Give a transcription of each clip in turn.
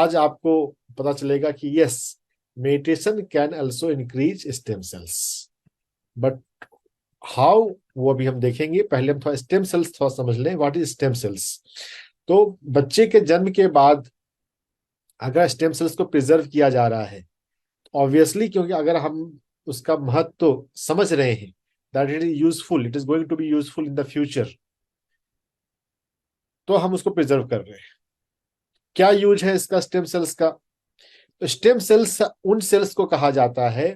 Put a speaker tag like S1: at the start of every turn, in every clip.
S1: आज आपको पता चलेगा कि yes, meditation can also increase stem cells, but how, वो अभी हम देखेंगे। पहले हम थोड़ा स्टेम सेल्स थोड़ा समझ लें, व्हाट इज स्टेम सेल्स। तो बच्चे के जन्म के बाद अगर स्टेम सेल्स को प्रिजर्व किया जा रहा है, ऑब्वियसली, क्योंकि अगर हम उसका महत्व तो समझ रहे हैं, that it is useful, it is going to be useful in the future, तो हम उसको प्रिजर्व कर रहे हैं। क्या यूज है इसका स्टेम सेल्स का? तो स्टेम सेल्स उन सेल्स को कहा जाता है,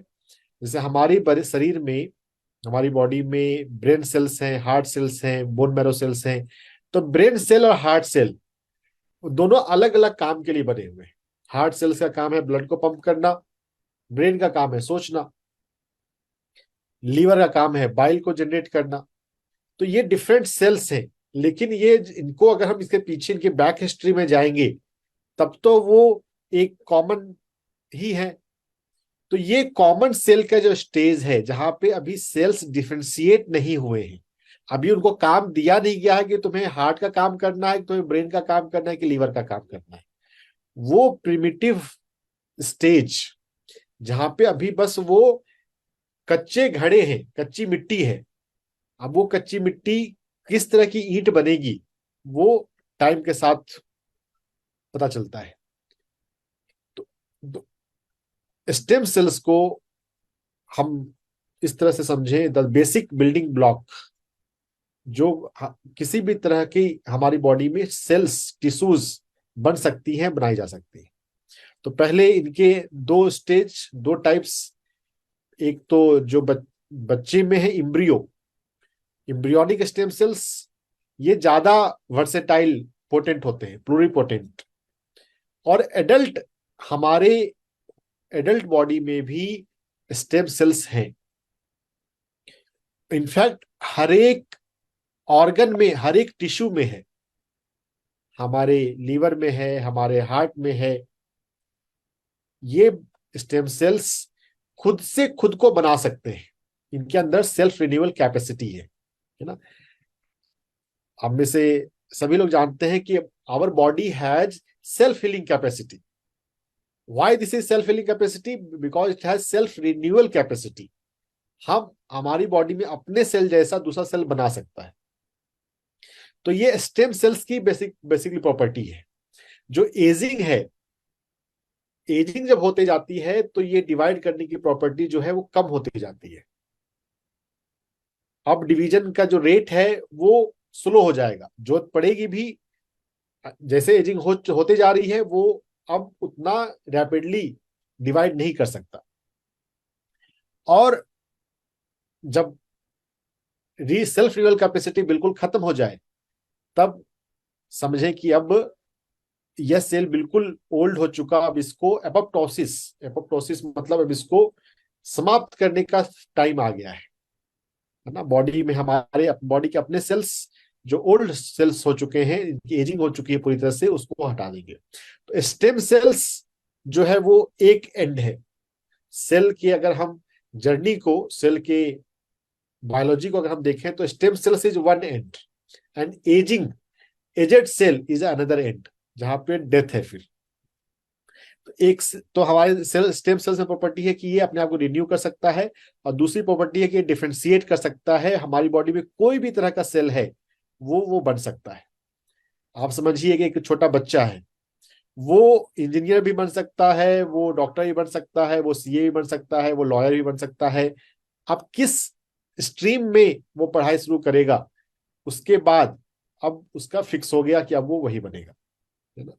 S1: जैसे हमारी शरीर में, हमारी बॉडी में ब्रेन सेल्स हैं, हार्ट सेल्स हैं, बोन मैरो सेल्स हैं। तो ब्रेन सेल और हार्ट सेल दोनों अलग अलग काम के लिए बने हुए हैं। हार्ट सेल्स का काम है ब्लड को पंप करना, ब्रेन का काम है सोचना, लीवर का काम है बाइल को जनरेट करना। तो ये डिफरेंट सेल्स हैं, लेकिन ये इनको अगर हम इसके पीछे इनके बैक हिस्ट्री में जाएंगे तब तो वो एक कॉमन ही है। तो ये कॉमन सेल का जो स्टेज है, जहां पे अभी सेल्स डिफरेंशिएट नहीं हुए हैं, अभी उनको काम दिया नहीं गया है कि तुम्हें हार्ट का काम करना है, तुम्हें ब्रेन का काम करना है, कि लीवर का काम करना है। वो प्रिमिटिव स्टेज, जहां पे अभी बस वो कच्चे घड़े हैं, कच्ची मिट्टी है। अब वो कच्ची मिट्टी किस तरह की ईंट बनेगी, वो टाइम के साथ पता चलता है। तो स्टेम सेल्स को हम इस तरह से समझें, द बेसिक बिल्डिंग ब्लॉक, जो किसी भी तरह की हमारी बॉडी में सेल्स, टिश्यूज बन सकती हैं, बनाई जा सकती है। तो पहले इनके दो स्टेज, दो टाइप्स। एक तो जो बच्चे में है इम्ब्रियो, इम्ब्रियोनिक स्टेम सेल्स, ये ज्यादा वर्सेटाइल, पोटेंट होते हैं, प्लूरिपोटेंट। और एडल्ट, हमारे एडल्ट बॉडी में भी स्टेम सेल्स हैं। इनफैक्ट हर एक ऑर्गन में, हर एक टिश्यू में है। हमारे लीवर में है, हमारे हार्ट में है। ये स्टेम सेल्स खुद से खुद को बना सकते हैं, इनके अंदर सेल्फ रिन्यूअल कैपेसिटी है ना। हम में से सभी लोग जानते हैं कि our body has self healing capacity. Why this is self healing capacity? Because it has self renewal capacity. हम, हमारी बॉडी में अपने सेल जैसा दूसरा सेल बना सकता है। तो ये स्टेम सेल्स की बेसिकली प्रॉपर्टी है। जो एजिंग है, एजिंग जब होते जाती है तो ये डिवाइड करने की प्रॉपर्टी जो है वो कम होती जाती है। अब डिवीजन का जो रेट है वो स्लो हो जाएगा, जरूरत पड़ेगी भी। जैसे एजिंग होते जा रही है, वो अब उतना रैपिडली डिवाइड नहीं कर सकता। और जब सेल्फ रिन्यूअल कैपेसिटी बिल्कुल खत्म हो जाए, तब समझें कि अब यह सेल बिल्कुल ओल्ड हो चुका, अब इसको एपोप्टोसिस, एपोप्टोसिस मतलब अब इसको समाप्त करने का टाइम आ गया है ना। बॉडी में, हमारे बॉडी के अपने सेल्स जो ओल्ड सेल्स हो चुके हैं, इनकी एजिंग हो चुकी है पूरी तरह से, उसको हटा देंगे। तो स्टेम सेल्स जो है वो एक एंड है सेल की। अगर हम जर्नी को, सेल के बायोलॉजी को अगर हम देखें, तो stem cells is one end, end ageing, aged cell is another end, जहां पे डेथ है फिर। तो एक, तो हमारे सेल, स्टेम सेल्स में प्रॉपर्टी है कि ये अपने आप को रिन्यू कर सकता है, और दूसरी प्रॉपर्टी है कि ये डिफरेंशिएट कर सकता है। हमारी बॉडी में कोई भी तरह का सेल है, वो बन सकता है। आप समझिए कि एक छोटा बच्चा है, वो इंजीनियर भी बन सकता है, वो डॉक्टर भी बन सकता है, वो सीए भी बन सकता है, वो लॉयर भी बन सकता है। अब किस स्ट्रीम में वो पढ़ाई शुरू करेगा, उसके बाद अब उसका फिक्स हो गया कि अब वो वही बनेगा, है ना।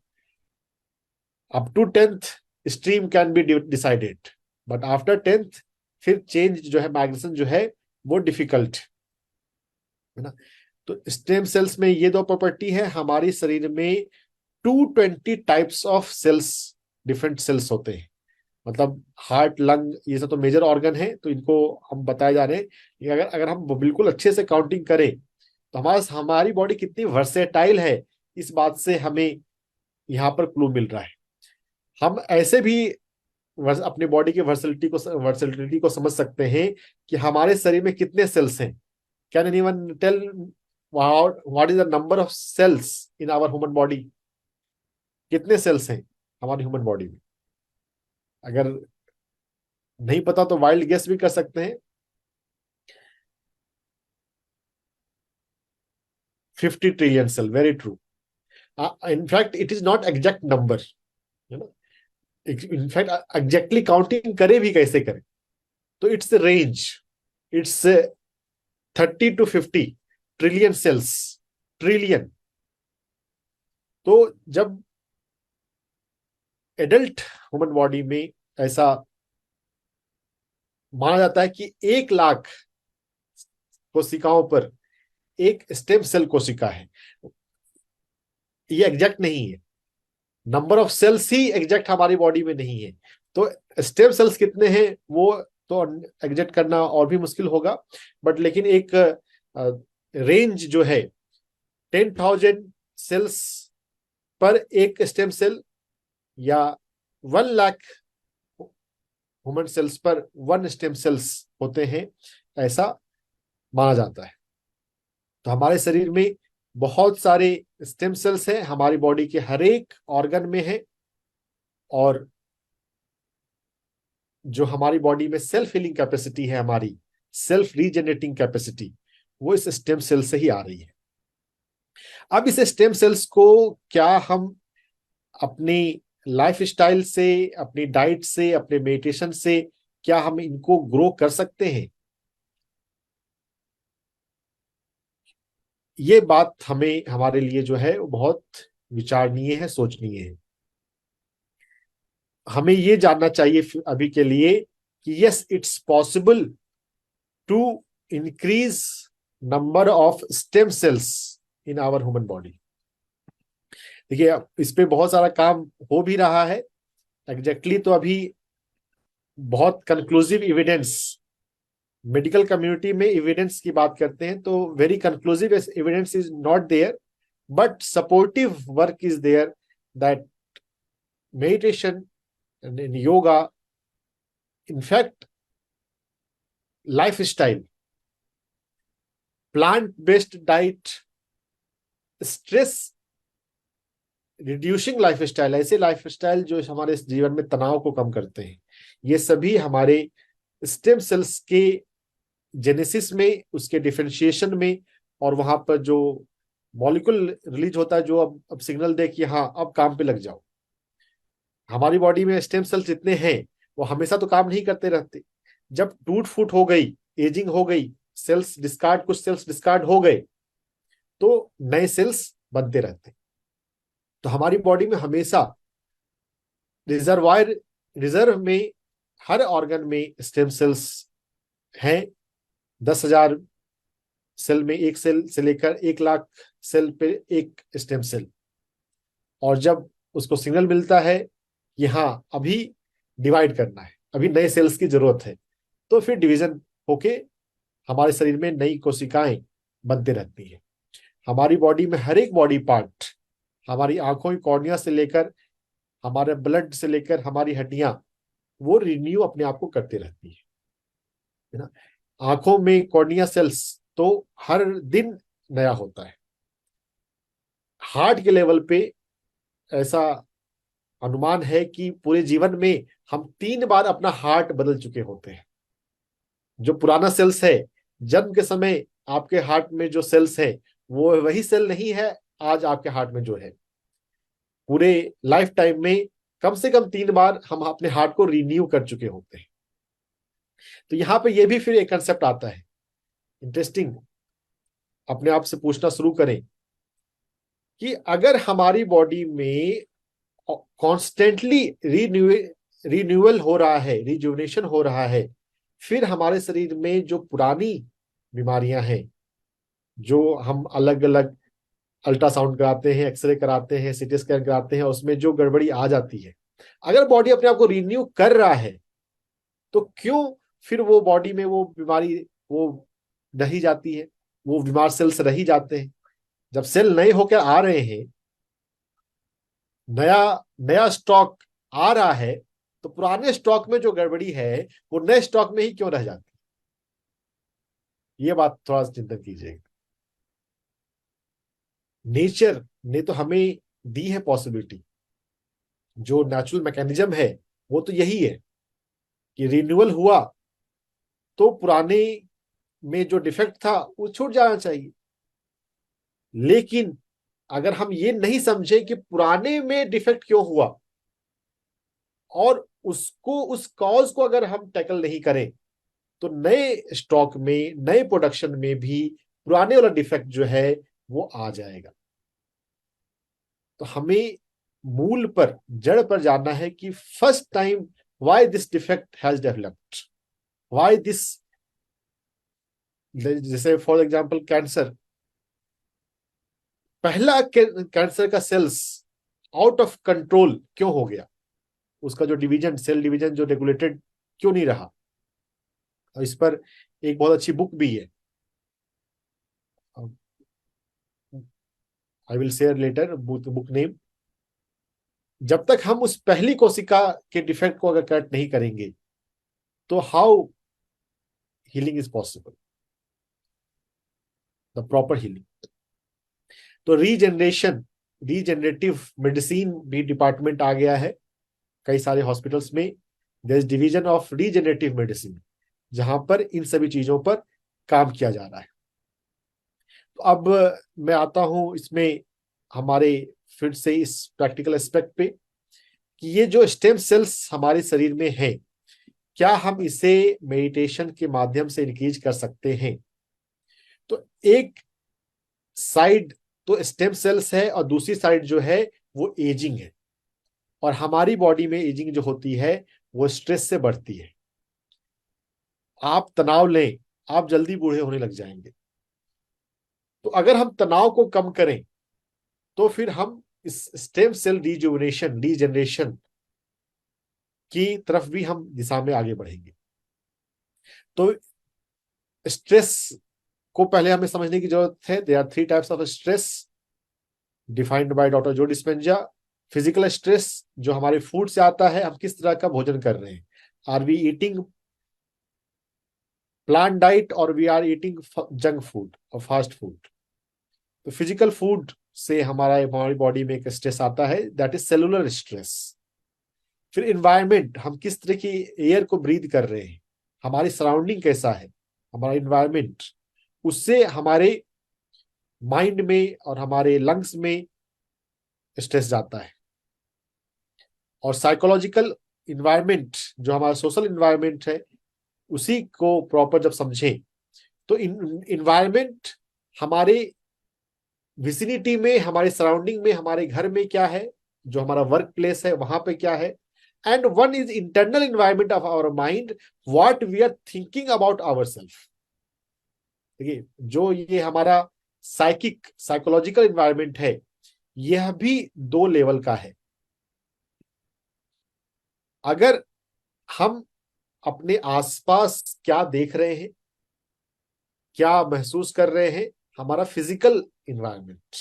S1: Up to 10th stream can be decided, but after 10th फिर चेंज जो है, माइग्रेशन जो है, वो डिफिकल्ट, है ना। तो स्टेम सेल्स में ये दो प्रॉपर्टी है। हमारी शरीर में 220 types of cells, different cells होते हैं। मतलब हार्ट, लंग, ये सब तो मेजर ऑर्गन है, तो इनको हम बताए जा रहे हैं कि अगर अगर हम बिल्कुल अच्छे से काउंटिंग करें, तो हमारी बॉडी कितनी वर्सेटाइल है, इस बात से हमें यहाँ पर क्लू मिल रहा है। हम ऐसे भी अपने बॉडी की वर्सलिटी को समझ सकते हैं कि हमारे शरीर में कितने सेल्स हैं। Can anyone tell what is the number of cells in our human body? कितने सेल्स हैं? हमारी ह्यूमन बॉडी में? अगर नहीं पता तो वाइल्ड गेस भी कर सकते हैं। 50 trillion cell, very true. In fact it is not exact number, है ना। इनफैक्ट एग्जैक्टली काउंटिंग करे भी कैसे करें, तो it's range, it's 30 to 50 trillion cells, trillion. तो जब एडल्ट ह्यूमन बॉडी में ऐसा माना जाता है कि 1 लाख कोशिकाओं पर एक स्टेम सेल कोशिका है, ये एग्जैक्ट नहीं है। नंबर ऑफ सेल्स ही एग्जैक्ट हमारी बॉडी में नहीं है, तो स्टेम सेल्स कितने हैं वो तो एग्जैक्ट करना और भी मुश्किल होगा। बट लेकिन एक रेंज जो है, 10,000 सेल्स पर एक स्टेम सेल, या 1 लाख ह्यूमन सेल्स पर 1 स्टेम सेल्स होते हैं, ऐसा माना जाता है। तो हमारे शरीर में बहुत सारे स्टेम सेल्स हैं, हमारी बॉडी के हर एक ऑर्गन में है। और जो हमारी बॉडी में सेल्फ हीलिंग कैपेसिटी है, हमारी सेल्फ रीजनरेटिंग कैपेसिटी, वो इस स्टेम सेल से ही आ रही है। अब इस स्टेम सेल्स को क्या हम अपनी लाइफ स्टाइल से, अपनी डाइट से, अपने मेडिटेशन से क्या हम इनको ग्रो कर सकते हैं? ये बात हमें, हमारे लिए जो है वो बहुत विचारणीय है, सोचनीय है। हमें ये जानना चाहिए अभी के लिए कि yes, it's possible to increase number of stem cells in our human body. देखिए, इस पे बहुत सारा काम हो भी रहा है। एग्जैक्टली तो अभी बहुत कंक्लूसिव एविडेंस, मेडिकल कम्युनिटी में एविडेंस की बात करते हैं तो very conclusive evidence is not there, but supportive work is there, that meditation and yoga, in fact lifestyle, plant based diet, stress reducing lifestyle, ऐसे लाइफस्टाइल जो हमारे जीवन में तनाव को कम करते हैं, ये सभी हमारे स्टेम सेल्स के जेनेसिस में, उसके डिफरेंशिएशन में, और वहां पर जो मॉलिक्यूल रिलीज होता है जो अब सिग्नल दे कि हाँ अब काम पे लग जाओ। हमारी बॉडी में स्टेम सेल्स जितने हैं वो हमेशा तो काम नहीं करते रहते। जब टूट फूट हो गई, एजिंग हो गई, सेल्स डिस्कार्ड, कुछ सेल्स डिस्कार्ड हो गए, तो नए सेल्स बनते रहते। तो हमारी बॉडी में हमेशा रिजर्वायर, रिजर्व में, हर ऑर्गन में स्टेम सेल्स हैं। 10,000 सेल में एक सेल से लेकर 1 लाख सेल पे एक स्टेम सेल। और जब उसको सिग्नल मिलता है कि हाँ अभी डिवाइड करना है, अभी नए सेल्स की जरूरत है, तो फिर डिवीजन होके हमारे शरीर में नई कोशिकाएं बनते रहती हैं। हमारी बॉडी में हर एक बॉडी पार्ट, हमारी आंखों की कॉर्निया से लेकर, हमारे ब्लड से लेकर हमारी हड्डियां, वो रिन्यू अपने आप को करती रहती है ना। आंखों में कॉर्निया सेल्स तो हर दिन नया होता है। हार्ट के लेवल पे ऐसा अनुमान है कि पूरे जीवन में हम 3 बार अपना हार्ट बदल चुके होते हैं। जो पुराना सेल्स है, जन्म के समय आपके हार्ट में जो सेल्स है वो वही सेल नहीं है आज आपके हार्ट में जो है। पूरे लाइफ टाइम में कम से कम 3 बार हम अपने हार्ट को रिन्यू कर चुके होते हैं। तो यहाँ पे ये भी फिर एक कंसेप्ट आता है इंटरेस्टिंग, अपने आप से पूछना शुरू करें कि अगर हमारी बॉडी में कॉन्स्टेंटली रिन्यूअल हो रहा है, रिजुवनेशन हो रहा है, फिर हमारे शरीर में जो पुरानी बीमारियां हैं, जो हम अलग अलग अल्ट्रासाउंड कराते हैं, एक्सरे कराते हैं, सीटी स्कैन कराते हैं, उसमें जो गड़बड़ी आ जाती है, अगर बॉडी अपने आप को रिन्यू कर रहा है तो क्यों फिर वो बॉडी में वो बीमारी वो रही जाती है, वो बीमार सेल्स रही जाते हैं? जब सेल नए होकर आ रहे हैं, नया नया स्टॉक आ रहा है, तो पुराने स्टॉक में जो गड़बड़ी है वो नए स्टॉक में ही क्यों रह जाती है? ये बात थोड़ा सा चिंतन कीजिएगा। नेचर ने तो हमें दी है पॉसिबिलिटी, जो नेचुरल मैकेनिज्म है वो तो यही है कि रिन्यूअल हुआ तो पुराने में जो डिफेक्ट था वो छूट जाना चाहिए। लेकिन अगर हम ये नहीं समझे कि पुराने में डिफेक्ट क्यों हुआ, और उसको, उस कॉज को अगर हम टैकल नहीं करें, तो नए स्टॉक में, नए प्रोडक्शन में भी पुराने वाला डिफेक्ट जो है वो आ जाएगा। तो हमें मूल पर, जड़ पर जानना है कि first time why this defect has developed, why this, जैसे फॉर एग्जांपल कैंसर, पहला कैंसर का सेल्स आउट ऑफ कंट्रोल क्यों हो गया, उसका जो डिवीजन, सेल डिवीजन जो रेगुलेटेड क्यों नहीं रहा। और इस पर एक बहुत अच्छी बुक भी है, I will share later book name. जब तक हम उस पहली कोशिका के डिफेक्ट को अगर करेक्ट नहीं करेंगे, तो how healing is possible, the proper healing. तो रीजनरेशन, रीजनरेटिव मेडिसिन भी डिपार्टमेंट आ गया है कई सारे हॉस्पिटल्स में। There is division of regenerative medicine, जहां पर इन सभी चीजों पर काम किया जा रहा है। तो अब मैं आता हूं इसमें हमारे फिर से इस प्रैक्टिकल एस्पेक्ट पे, कि ये जो स्टेम सेल्स हमारे शरीर में है, क्या हम इसे मेडिटेशन के माध्यम से इंक्रीज कर सकते हैं। तो एक साइड तो स्टेम सेल्स है, और दूसरी साइड जो है वो एजिंग है। और हमारी बॉडी में एजिंग जो होती है वो स्ट्रेस से बढ़ती है। आप तनाव लें, आप जल्दी बूढ़े होने लग जाएंगे। तो अगर हम तनाव को कम करें, तो फिर हम इस स्टेम सेल रिजुवनेशन, रीजनरेशन की तरफ भी हम दिशा में आगे बढ़ेंगे। तो स्ट्रेस को पहले हमें समझने की जरूरत है। There are three types of stress defined by doctor Joe Dispenza. Physical stress जो हमारे फूड से आता है, हम किस तरह का भोजन कर रहे हैं, are we eating plant diet और we are eating junk food और फास्ट फूड। तो फिजिकल फूड से हमारी बॉडी में एक स्ट्रेस आता है, दैट इज सेलुलर स्ट्रेस। फिर इन्वायरमेंट, हम किस तरह की एयर को ब्रीथ कर रहे हैं, हमारी सराउंडिंग कैसा है, हमारा इन्वायरमेंट, उससे हमारे माइंड में और हमारे लंग्स में स्ट्रेस जाता है। और साइकोलॉजिकल इन्वायरमेंट जो हमारा सोशल इन्वायरमेंट है, उसी को प्रॉपर जब समझें, तो इन्वायरमेंट हमारे विसिनिटी में, हमारे सराउंडिंग में, हमारे घर में क्या है, जो हमारा वर्क प्लेस है वहां पे क्या है। And one is internal environment of our mind, what we are thinking about our self. देखिए, जो ये हमारा साइकोलॉजिकल इन्वायरमेंट है, यह भी दो लेवल का है। अगर हम अपने आसपास क्या देख रहे हैं, क्या महसूस कर रहे हैं, हमारा physical environment,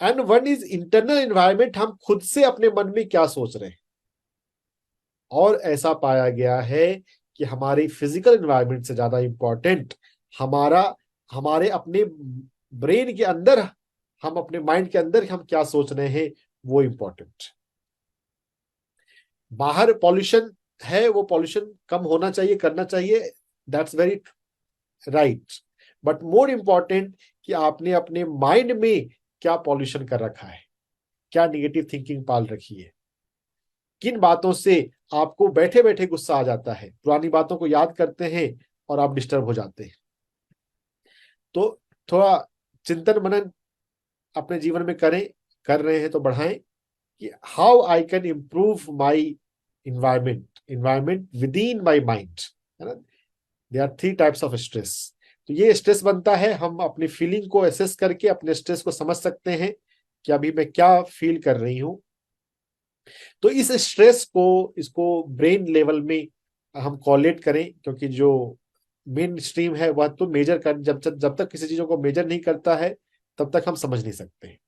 S1: and one is internal environment, हम खुद से अपने मन में क्या सोच रहे हैं। और ऐसा पाया गया है कि हमारी फिजिकल इन्वायरमेंट से ज्यादा इंपॉर्टेंट हमारा, हमारे अपने ब्रेन के अंदर, हम अपने माइंड के अंदर हम क्या सोच रहे हैं, वो इंपॉर्टेंट। बाहर पॉल्यूशन है, वो पॉल्यूशन कम होना चाहिए, करना चाहिए, that's very right. But more important कि आपने अपने माइंड में क्या पॉल्यूशन कर रखा है, क्या निगेटिव थिंकिंग पाल रखी है, किन बातों से आपको बैठे बैठे गुस्सा आ जाता है, पुरानी बातों को याद करते हैं और आप डिस्टर्ब हो जाते हैं। तो थोड़ा चिंतन मनन अपने जीवन में करें, कर रहे हैं तो बढ़ाएं, कि how I can improve my environment within my mind, है ना। There are three types of stress. तो ये स्ट्रेस बनता है, हम अपनी फीलिंग को एसेस करके अपने स्ट्रेस को समझ सकते हैं कि अभी मैं क्या फील कर रही हूं। तो इस स्ट्रेस को, इसको ब्रेन लेवल में हम कॉलेट करें, क्योंकि जो मेन स्ट्रीम है वह तो मेजर कर, जब तक किसी चीजों को मेजर नहीं करता है तब तक हम समझ नहीं सकते हैं।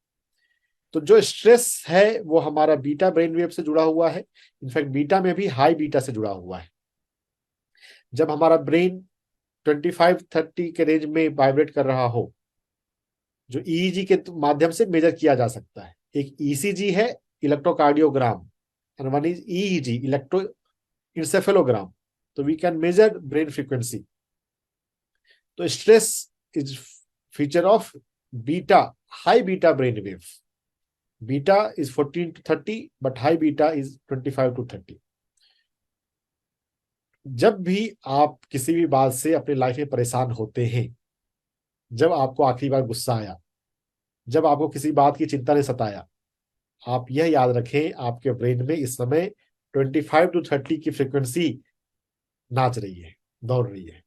S1: तो जो स्ट्रेस है वो हमारा बीटा ब्रेन वेव से जुड़ा हुआ है। इनफैक्ट बीटा में भी हाई बीटा से जुड़ा हुआ है। जब हमारा ब्रेन 25-30 के रेंज में वाइब्रेट कर रहा हो, जो ईईजी के माध्यम से मेजर किया जा सकता है। एक ईसीजी है, electrocardiogram, and one is EEG, electroencephalogram. तो we can measure brain frequency. तो stress is feature of high beta brain wave. Beta is 14 to 30, but high beta is 25 to 30. जब भी आप किसी भी बात से अपनी लाइफ में परेशान होते हैं, जब आपको आखिरी बार गुस्सा आया, जब आपको किसी बात की चिंता ने सताया, आप यह याद रखें आपके ब्रेन में इस समय 25 to 30 की फ्रीक्वेंसी नाच रही है, दौड़ रही है।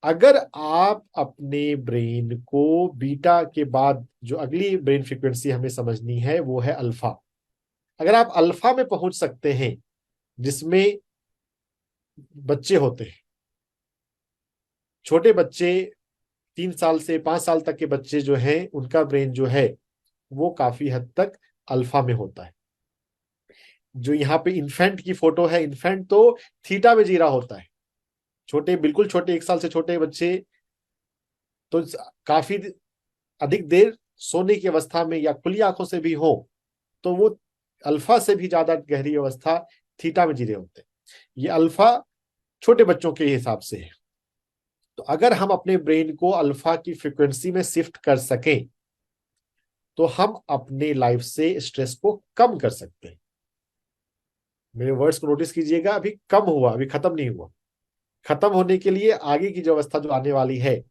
S1: अगर आप अपने ब्रेन को बीटा के बाद जो अगली ब्रेन फ्रीक्वेंसी हमें समझनी है वो है अल्फा। अगर आप अल्फा में पहुंच सकते हैं, जिसमें बच्चे होते हैं, छोटे बच्चे 3 साल से 5 साल तक के बच्चे जो हैं, उनका ब्रेन जो है वो काफी हद तक अल्फा में होता है। जो यहाँ पे इन्फेंट की फोटो है, इन्फेंट तो थीटा में जी रहा होता है। छोटे, बिल्कुल छोटे, 1 साल से छोटे बच्चे तो काफी अधिक देर सोने की अवस्था में या खुली आंखों से भी हो तो वो अल्फा से भी ज्यादा गहरी अवस्था थीटा में जी रहे होते हैं। ये अल्फा छोटे बच्चों के हिसाब से है। तो अगर हम अपने ब्रेन को अल्फा की फ्रीक्वेंसी में शिफ्ट कर सकें तो हम अपने लाइफ से स्ट्रेस को कम कर सकते हैं। मेरे वर्ड्स को नोटिस कीजिएगा, अभी कम हुआ, अभी खत्म नहीं हुआ। खत्म होने के लिए आगे की जो अवस्था जो आने वाली है,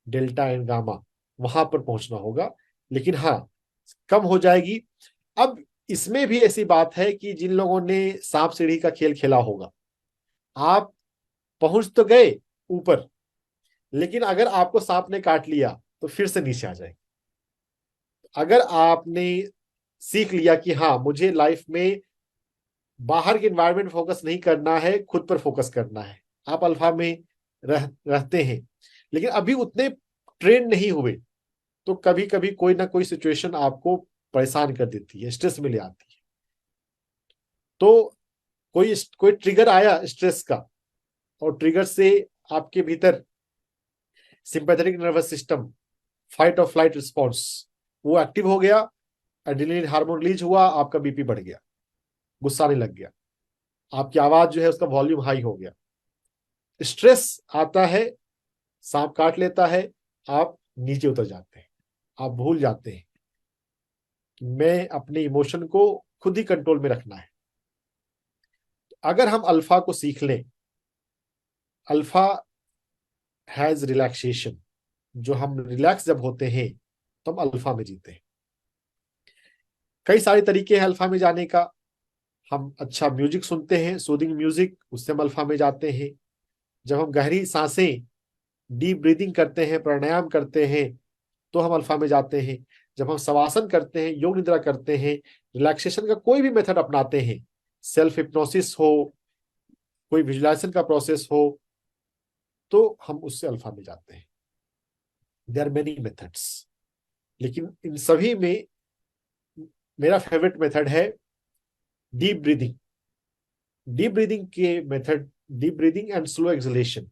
S1: डेल्टा एंड गामा, वहां पर पहुंचना होगा। लेकिन हाँ, कम हो जाएगी। अब इसमें भी ऐसी बात है कि जिन लोगों ने सांप सीढ़ी का खेल खेला होगा, आप पहुंच तो गए ऊपर, लेकिन अगर आपको सांप ने काट लिया तो फिर से नीचे आ जाएंगे। अगर आपने सीख लिया कि हाँ, मुझे लाइफ में बाहर के एनवायरनमेंट फोकस नहीं करना है, खुद पर फोकस करना है, आप अल्फा में रहते हैं, लेकिन अभी उतने ट्रेन नहीं हुए, तो कभी कभी कोई ना कोई सिचुएशन आपको परेशान कर देती है, स्ट्रेस में ले आती है। तो कोई ट्रिगर आया स्ट्रेस का, और ट्रिगर से आपके भीतर सिंपैथेटिक नर्वस सिस्टम, फाइट और फ्लाइट रिस्पॉन्स, वो एक्टिव हो गया, एड्रेनलिन हार्मोन रिलीज हुआ, आपका बीपी बढ़ गया, गुस्सा आने लग गया, आपकी आवाज जो है उसका वॉल्यूम हाई हो गया। स्ट्रेस आता है, सांप काट लेता है, आप नीचे उतर जाते हैं, आप भूल जाते हैं कि मैं अपने इमोशन को खुद ही कंट्रोल में रखना है। अगर हम अल्फा को सीख लें, अल्फा हैज रिलैक्सेशन, जो हम रिलैक्स जब होते हैं तो हम अल्फा में जीते हैं। कई सारे तरीके हैं अल्फा में जाने का। हम अच्छा म्यूजिक सुनते हैं, सूदिंग म्यूजिक, उससे हम अल्फा में जाते हैं। जब हम गहरी सांसें, डीप ब्रीदिंग करते हैं, प्राणायाम करते हैं, तो हम अल्फा में जाते हैं। जब हम शवासन करते हैं, योग निद्रा करते हैं, रिलैक्सेशन का कोई भी मेथड अपनाते हैं, सेल्फ हिप्नोसिस हो, कोई विजुलाइजेशन का प्रोसेस हो, तो हम उससे अल्फा में जाते हैं। देयर आर मेनी मेथड्स, लेकिन इन सभी में मेरा फेवरेट मेथड है डीप ब्रीदिंग। डीप ब्रीदिंग के method, deep breathing and slow acceleration,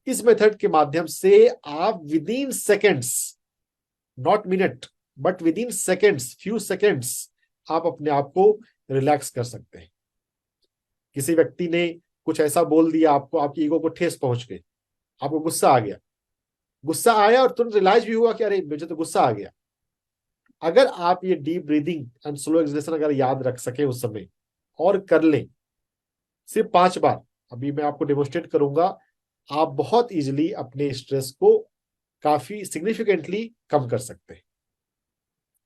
S1: इस मेथड के माध्यम से आप with in seconds, not minute, but with in seconds, few seconds, आप अपने आप को रिलैक्स कर सकते हैं। किसी व्यक्ति ने कुछ ऐसा बोल दिया आपको, आपकी ईगो को ठेस पहुंच गई, आपको गुस्सा आ गया, गुस्सा आया और तुरंत रियलाइज भी हुआ कि अरे मुझे तो गुस्सा आ गया। अगर आप ये deep breathing and slow acceleration अगर याद रख सके उस समय और कर लें सिर्फ 5 बार, अभी मैं आपको डेमोन्स्ट्रेट करूंगा, आप बहुत इजीली अपने स्ट्रेस को काफी सिग्निफिकेंटली कम कर सकते हैं।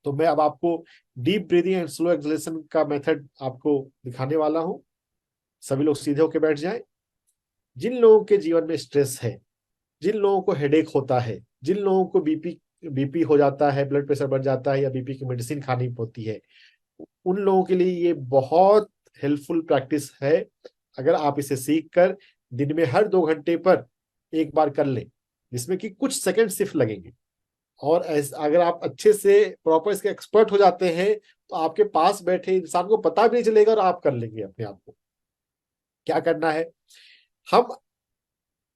S1: तो मैं अब आपको deep breathing and slow acceleration का मेथड आपको दिखाने वाला हूं। सभी लोग सीधे होकर बैठ जाएं। जिन लोगों के जीवन में स्ट्रेस है, जिन लोगों को हेडेक होता है, जिन लोगों को बीपी हो जाता है, ब्लड प्रेशर बढ़ जाता है, या बीपी की मेडिसिन खानी होती है, उन लोगों के लिए ये बहुत हेल्पफुल प्रैक्टिस है। अगर आप इसे सीख कर दिन में हर 2 घंटे पर एक बार कर लें, जिसमें कि कुछ सेकंड सिर्फ लगेंगे, और अगर आप अच्छे से प्रॉपर इसके एक्सपर्ट हो जाते हैं तो आपके पास बैठे इंसान को पता भी नहीं चलेगा और आप कर लेंगे अपने आप को। क्या करना है, हम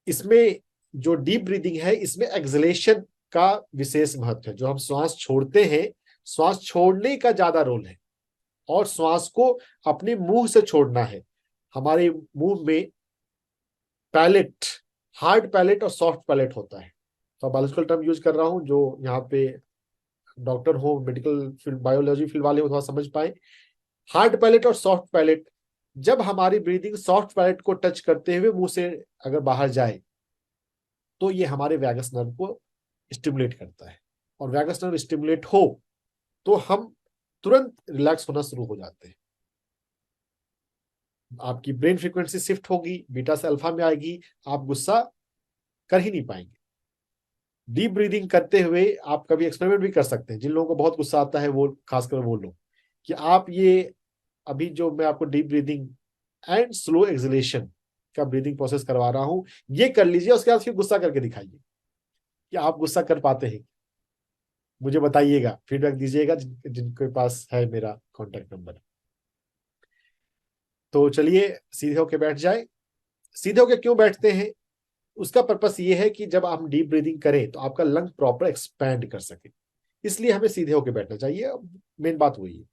S1: इसमें जो डीप ब्रीदिंग है, इसमें एक्सलेशन का विशेष महत्व है। जो हम श्वास छोड़ते हैं, श्वास छोड़ने का ज्यादा रोल है। और श्वास को अपने मुंह से छोड़ना है। हमारे मुंह में पैलेट, हार्ड पैलेट और सॉफ्ट पैलेट होता है। तो बायोलॉजिकल टर्म यूज कर रहा हूं, जो यहाँ पे डॉक्टर हो, मेडिकल फील्ड, बायोलॉजी फील्ड वाले हो थोड़ा समझ पाए। हार्ड पैलेट और सॉफ्ट पैलेट, जब हमारी ब्रीदिंग सॉफ्ट पैलेट को टच करते हुए मुंह से अगर बाहर जाए तो ये हमारे वैगस नर्व को स्टिमुलेट करता है। और वैगस नर्व स्टिमुलेट हो तो हम तुरंत रिलैक्स होना शुरू हो जाते हैं। आपकी ब्रेन फ्रीक्वेंसी शिफ्ट होगी, बीटा से अल्फा में आएगी, आप गुस्सा कर ही नहीं पाएंगे। डीप ब्रीदिंग करते हुए आप कभी एक्सपेरिमेंट भी कर सकते हैं। जिन लोगों को बहुत गुस्सा आता है, वो खासकर वो लोग, कि आप ये अभी जो मैं आपको deep breathing and slow acceleration का ब्रीदिंग प्रोसेस करवा रहा हूं, ये कर लीजिए, उसके बाद फिर गुस्सा करके दिखाइए कि आप गुस्सा कर पाते हैं। मुझे बताइएगा, फीडबैक दीजिएगा, जिनके पास है मेरा कॉन्टेक्ट नंबर। तो चलिए सीधे होके बैठ जाए। सीधे होके क्यों बैठते हैं, उसका पर्पस ये है कि जब हम डीप ब्रीदिंग करें तो आपका लंग प्रॉपर एक्सपैंड कर सके, इसलिए हमें सीधे होके बैठना चाहिए। मेन बात वही है।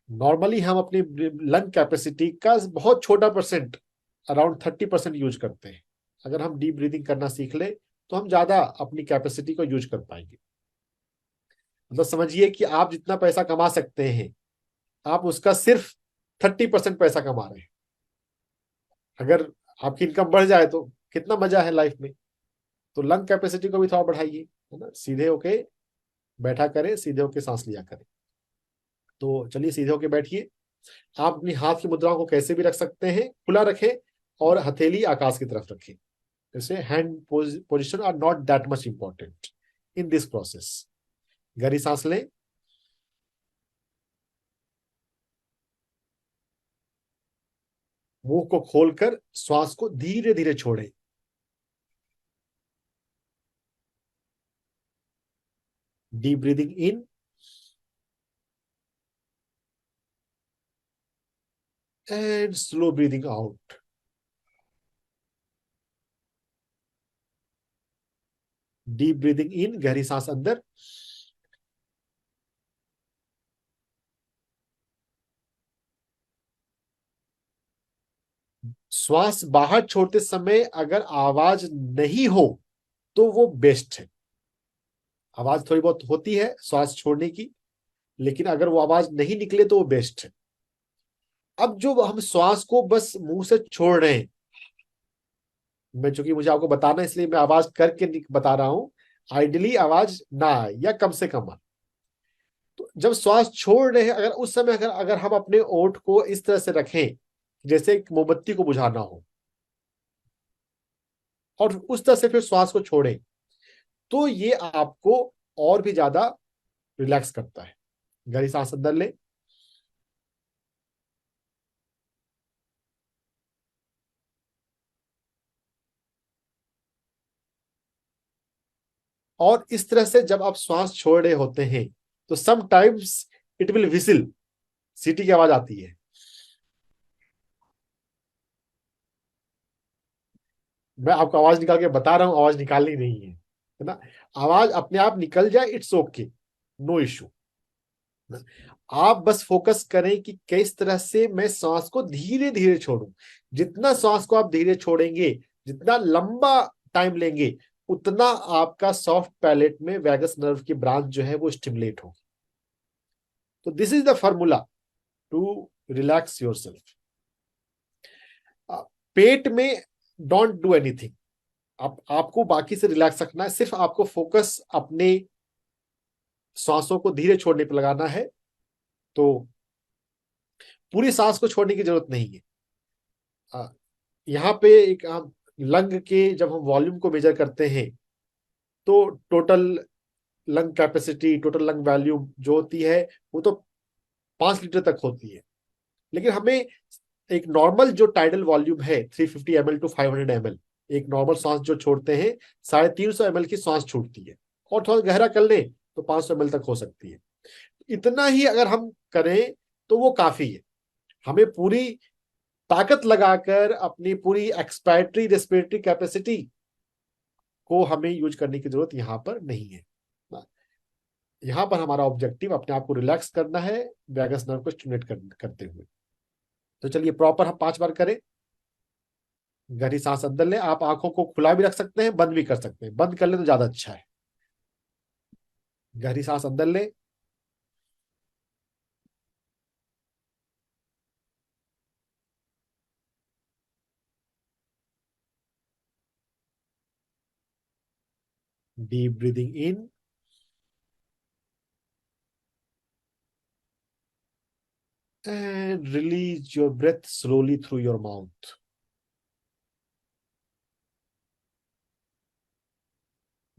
S1: नॉर्मली हम अपनी लंग कैपेसिटी का बहुत छोटा परसेंट, अराउंड 30% यूज करते हैं। अगर हम डीप ब्रीदिंग करना सीख ले तो हम ज्यादा अपनी कैपेसिटी को यूज कर पाएंगे। मतलब समझिए कि आप जितना पैसा कमा सकते हैं, आप उसका सिर्फ 30% पैसा कमा रहे हैं। अगर आपकी इनकम बढ़ जाए तो कितना मजा है लाइफ में। तो लंग कैपेसिटी को भी थोड़ा बढ़ाइए, है ना। सीधे होके बैठा करें, सीधे होके सांस लिया करें। तो चलिए सीधे होके बैठिए। आप अपनी हाथ की मुद्राओं को कैसे भी रख सकते हैं, खुला रखें और हथेली आकाश की तरफ रखें। जैसे hand position are not that much important in this process. गहरी सांस लें, मुंह को खोलकर श्वास को धीरे धीरे छोड़ें। Deep breathing in and slow breathing out. Deep breathing in, गहरी सांस अंदर, श्वास बाहर छोड़ते समय अगर आवाज नहीं हो तो वो बेस्ट है। आवाज थोड़ी बहुत होती है श्वास छोड़ने की, लेकिन अगर वो आवाज नहीं निकले तो वो बेस्ट है। अब जो हम श्वास को बस मुंह से छोड़ रहे हैं, मैं चूंकि मुझे आपको बताना है इसलिए मैं आवाज करके बता रहा हूं। आइडियली आवाज ना आए या कम से कम आए। तो जब श्वास छोड़ रहे हैं, अगर उस समय अगर अगर हम अपने ओठ को इस तरह से रखें जैसे एक मोमबत्ती को बुझाना हो, और उस तरह से फिर श्वास को छोड़ें, तो ये आपको और भी ज्यादा रिलैक्स करता है। गहरी सांस अंदर ले, और इस तरह से जब आप श्वास छोड़ रहे होते हैं तो समटाइम्स इट विल विसिल, सीटी की आवाज आती है। मैं आपको आवाज निकाल के बता रहा हूं, आवाज निकालनी नहीं है ना। आवाज अपने आप निकल जाए, इट्स ओके, नो इश्यू। आप बस फोकस करें कि किस तरह से मैं सांस को धीरे धीरे छोड़ूं। जितना सांस को आप धीरे छोड़ेंगे, जितना लंबा टाइम लेंगे, उतना आपका सॉफ्ट पैलेट में वैगस नर्व की ब्रांच जो है वो स्टिमुलेट होगी। तो this is the formula to relax yourself. पेट में डोंट डू एनीथिंग। आपको बाकी से रिलैक्स रखना है, सिर्फ आपको फोकस अपने सांसों को धीरे छोड़ने पर लगाना है। तो पूरी सांस को छोड़ने की जरूरत नहीं है। यहाँ पे एक हम लंग के जब हम वॉल्यूम को मेजर करते हैं तो total lung capacity, total lung volume जो होती है वो तो 5 लीटर तक होती है। लेकिन हमें एक नॉर्मल जो टाइडल वॉल्यूम है 350 ml टू 500 ml, एक नॉर्मल सांस जो छोड़ते हैं 350 ml की सांस छूटती है। और थोड़ा गहरा कर लें तो 500 ml तक हो सकती है। इतना ही अगर हम करें तो वो काफी है। हमें पूरी ताकत लगाकर अपनी पूरी एक्सपायटरी रेस्पिरेटरी कैपेसिटी को हमें यूज करने की जरूरत यहां पर नहीं है। यहां पर हमारा ऑब्जेक्टिव अपने आप को रिलैक्स करना है वैगस नर्व को स्टिमुलेट करते हुए। तो चलिए प्रॉपर हम 5 बार करें। गहरी सांस अंदर लें। आप आंखों को खुला भी रख सकते हैं, बंद भी कर सकते हैं, बंद कर ले तो ज्यादा अच्छा है। गहरी सांस अंदर लें। Deep breathing in and release your breath slowly through your mouth.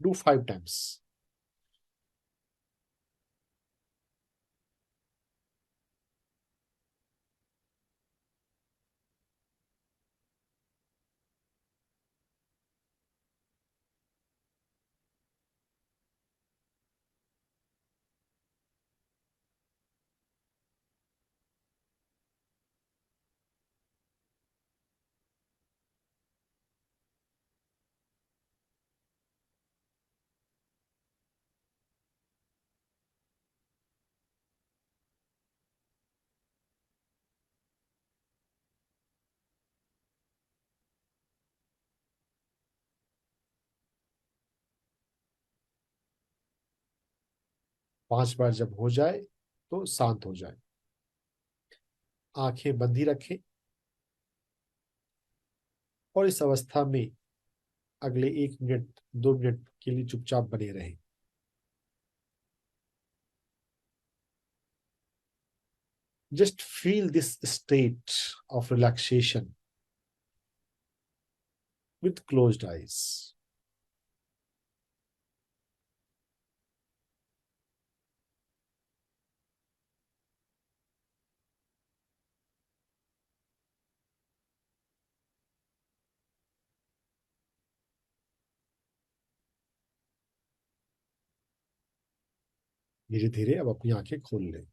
S1: Do 5 times. पांच बार जब हो जाए तो शांत हो जाए। आंखें बंद ही रखें और इस अवस्था में अगले 1 मिनट 2 मिनट के लिए चुपचाप बने रहें। Just feel this state of relaxation with closed eyes. धीरे धीरे अब अपनी आंखें खोल लें।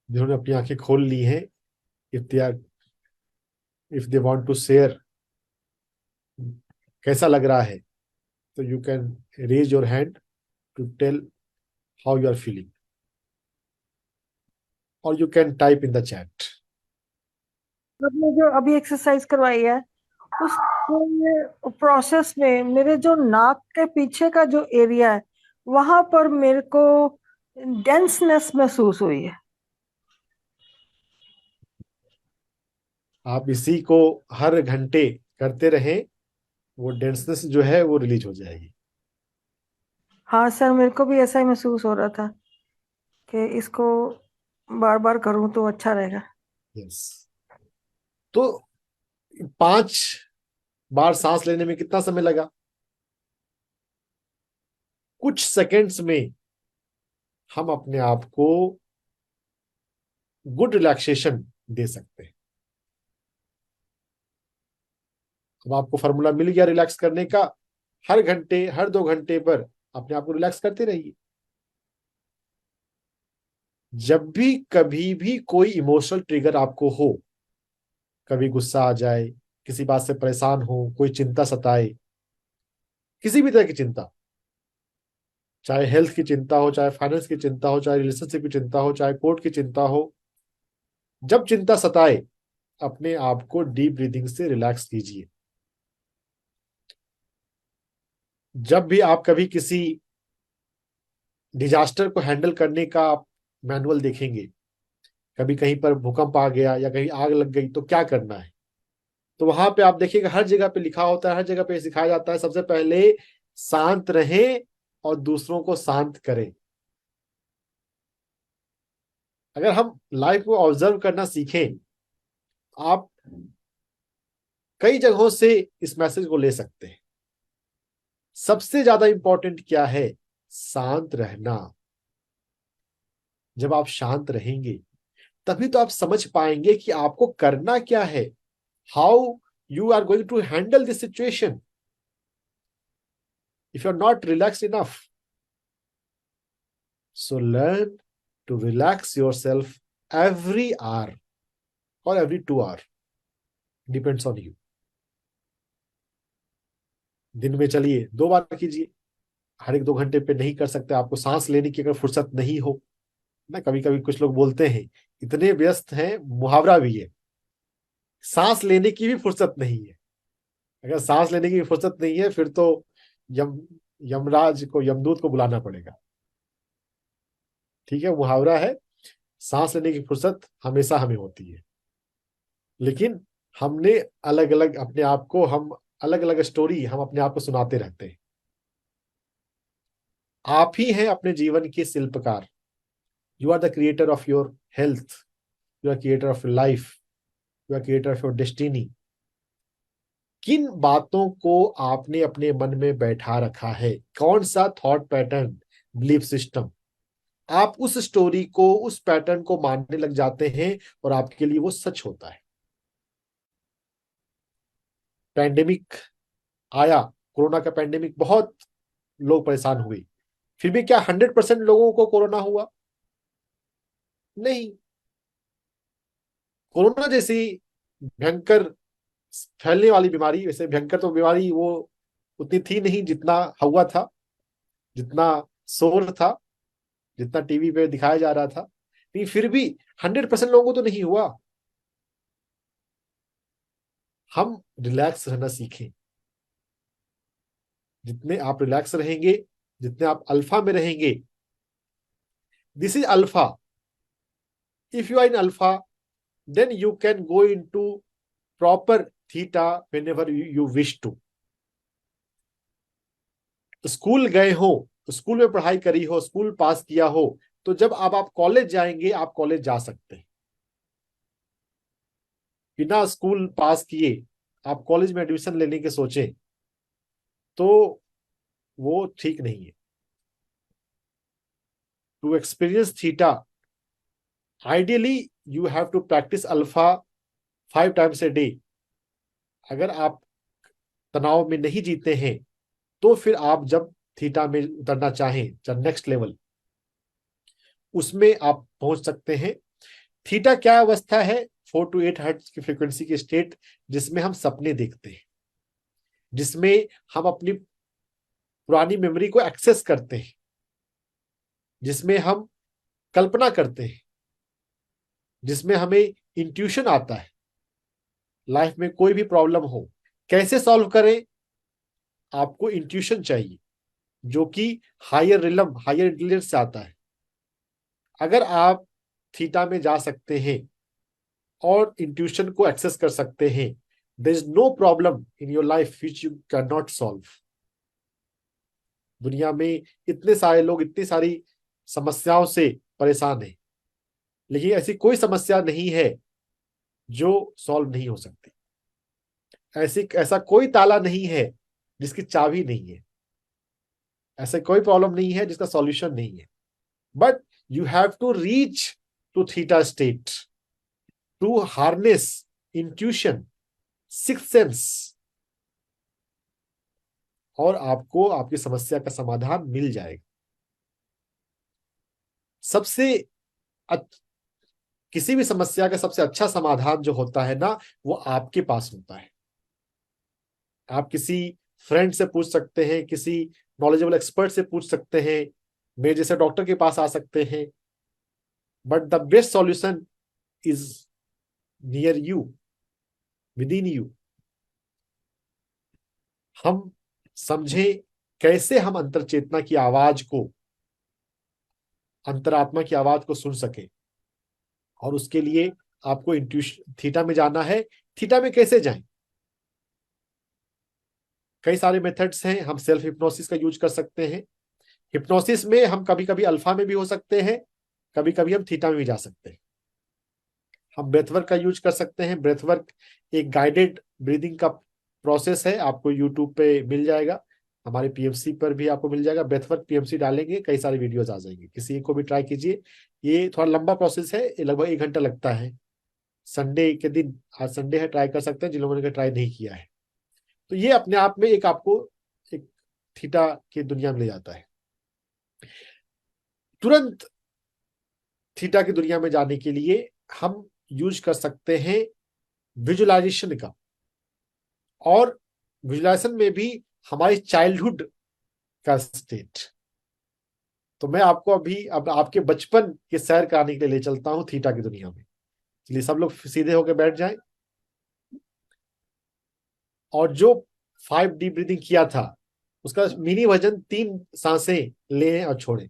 S1: जिन्होंने अपनी आंखें खोल ली हैं, if they are if they want to share कैसा लग रहा है, तो you can raise your hand to tell how you are feeling, और you can type in the chat.
S2: आपने जो अभी एक्सरसाइज करवाई है उस प्रोसेस में मेरे जो नाक के पीछे का जो एरिया है वहां पर मेरे को डेंसनेस महसूस हुई है।
S1: आप इसी को हर घंटे करते रहें, वो डेंसनेस जो है वो रिलीज हो जाएगी।
S2: हाँ सर, मेरे को भी ऐसा ही महसूस हो रहा था कि इसको बार बार करूं तो अच्छा रहेगा।
S1: यस। तो 5 बार सांस लेने में कितना समय लगा? कुछ सेकंड्स में हम अपने आप को गुड रिलैक्सेशन दे सकते हैं। अब आपको फॉर्मूला मिल गया रिलैक्स करने का। हर घंटे हर 2 घंटे पर अपने आप को रिलैक्स करते रहिए। जब भी कभी भी कोई इमोशनल ट्रिगर आपको हो, कभी गुस्सा आ जाए, किसी बात से परेशान हो, कोई चिंता सताए, किसी भी तरह की चिंता, चाहे हेल्थ की चिंता हो, चाहे फाइनेंस की चिंता हो, चाहे रिलेशनशिप की चिंता हो, चाहे कोर्ट की चिंता हो, जब चिंता सताए अपने आप को डीप ब्रीदिंग से रिलैक्स कीजिए। जब भी आप कभी किसी डिजास्टर को हैंडल करने का मैनुअल देखेंगे, कभी कहीं पर भूकंप आ गया या कहीं आग लग गई तो क्या करना है, तो वहां पे आप देखिएगा हर जगह पे लिखा होता है, हर जगह पे सिखाया जाता है, सबसे पहले शांत रहें और दूसरों को शांत करें। अगर हम लाइफ को ऑब्जर्व करना सीखें, आप कई जगहों से इस मैसेज को ले सकते हैं। सबसे ज्यादा इंपॉर्टेंट क्या है? शांत रहना। जब आप शांत रहेंगे तभी तो आप समझ पाएंगे कि आपको करना क्या है, how you are going to handle this situation. If you are not relax enough, so learn to relax yourself every hour or every 2 hours. Depends on you. दिन में चलिए 2 बार कीजिए, हर एक 2 घंटे पे नहीं कर सकते, आपको सांस लेने की अगर फुर्सत नहीं हो ना, कभी कभी कुछ लोग बोलते हैं इतने व्यस्त हैं, मुहावरा भी है, सांस लेने की भी फुर्सत नहीं है। अगर सांस लेने की भी फुर्सत नहीं है फिर तो यम यमराज को, यमदूत को बुलाना पड़ेगा। ठीक है, मुहावरा है, सांस लेने की फुर्सत हमेशा हमें होती है, लेकिन हमने अलग अलग अपने आप को, हम अलग अलग स्टोरी हम अपने आप को सुनाते रहते हैं। आप ही हैं अपने जीवन के शिल्पकार। You are the creator of your health, you are creator of your life, you are creator of your destiny. किन बातों को आपने अपने मन में बैठा रखा है, कौन सा थॉट पैटर्न, बिलीफ सिस्टम, आप उस स्टोरी को, उस पैटर्न को मानने लग जाते हैं और आपके लिए वो सच होता है। पैंडेमिक आया, कोरोना का पैंडेमिक, बहुत लोग परेशान हुए, फिर भी क्या 100% लोगों को कोरोना हुआ? नहीं। कोरोना जैसी भयंकर फैलने वाली बीमारी, वैसे भयंकर तो बीमारी वो उतनी थी नहीं जितना हुआ था, जितना शोर था, जितना टीवी पे दिखाया जा रहा था, लेकिन फिर भी 100% लोगों को तो नहीं हुआ। हम रिलैक्स रहना सीखें। जितने आप रिलैक्स रहेंगे, जितने आप अल्फा में रहेंगे, this is alpha. If you are in alpha, then you can go into proper theta whenever you wish to। School गए हो, स्कूल में पढ़ाई करी हो, स्कूल पास किया हो, तो जब अब आप कॉलेज जाएंगे आप कॉलेज जा सकते हैं। बिना स्कूल पास किए आप कॉलेज में एडमिशन लेने के सोचें तो वो ठीक नहीं है। To experience theta, ideally you have to practice alpha 5 times a day। अगर आप तनाव में नहीं जीते हैं तो फिर आप जब थीटा में उतरना चाहें, जब नेक्स्ट लेवल, उसमें आप पहुंच सकते हैं। थीटा क्या अवस्था है? 4 to 8 हर्ट्ज की फ्रीक्वेंसी की स्टेट, जिसमें हम सपने देखते हैं, जिसमें हम अपनी पुरानी मेमोरी को एक्सेस करते हैं, जिसमें हम कल्पना करते हैं, जिसमें हमें इंट्यूशन आता है। लाइफ में कोई भी प्रॉब्लम हो, कैसे सॉल्व करें, आपको इंट्यूशन चाहिए, जो कि हायर रिलम, हायर इंटेलिजेंस से आता है। अगर आप थीटा में जा सकते हैं और इंट्यूशन को एक्सेस कर सकते हैं, there is no problem in your life which you can not solve. दुनिया में इतने सारे लोग इतनी सारी समस्याओं से परेशान हैं, लेकिन ऐसी कोई समस्या नहीं है जो सॉल्व नहीं हो सकती। ऐसा कोई ताला नहीं है जिसकी चाबी नहीं है। ऐसा कोई प्रॉब्लम नहीं है जिसका सॉल्यूशन नहीं है। But you have to reach to theta state, to harness intuition, sixth sense, और आपको आपकी समस्या का समाधान मिल जाएगा। सबसे किसी भी समस्या का सबसे अच्छा समाधान जो होता है ना, वो आपके पास होता है। आप किसी फ्रेंड से पूछ सकते हैं, किसी नॉलेजेबल एक्सपर्ट से पूछ सकते हैं, मेरे जैसे डॉक्टर के पास आ सकते हैं, but the best solution is near you, with in you. हम समझे कैसे हम अंतर चेतना की आवाज को, अंतरात्मा की आवाज को सुन सके, और उसके लिए आपको इंट्यूशन थीटा में जाना है। थीटा में कैसे जाएं? कई सारे मेथड्स हैं। हम सेल्फ हिप्नोसिस का यूज कर सकते हैं। हिप्नोसिस में हम कभी कभी अल्फा में भी हो सकते हैं, कभी कभी हम थीटा में भी जा सकते हैं। हम ब्रेथवर्क का यूज कर सकते हैं। ब्रेथवर्क एक गाइडेड ब्रीदिंग का प्रोसेस है, आपको यूट्यूब पे मिल जाएगा, हमारे पीएमसी पर भी आपको मिल जाएगा। ब्रेथवर्क पीएमसी डालेंगे, कई सारे वीडियोस आ जाएंगे, किसी को भी ट्राई कीजिए। ये थोड़ा लंबा प्रोसेस है, ये लगभग 1 घंटा लगता है। संडे के दिन, आज संडे है, ट्राई कर सकते हैं जिन लोगों ने ट्राई नहीं किया है। तो ये अपने आप में एक आपको एक थीटा की दुनिया में ले जाता है। तुरंत थीटा की दुनिया में जाने के लिए हम यूज कर सकते हैं विजुअलाइजेशन का, और विजुअलाइजेशन में भी हमारी चाइल्डहुड का स्टेट। तो मैं आपको अभी अब आपके बचपन के सैर कराने के लिए ले चलता हूँ थीटा की दुनिया में। चलिए सब लोग सीधे होकर बैठ जाएं, और जो 5D ब्रीदिंग किया था उसका मिनी वर्जन 3 सांसें लें और छोड़ें।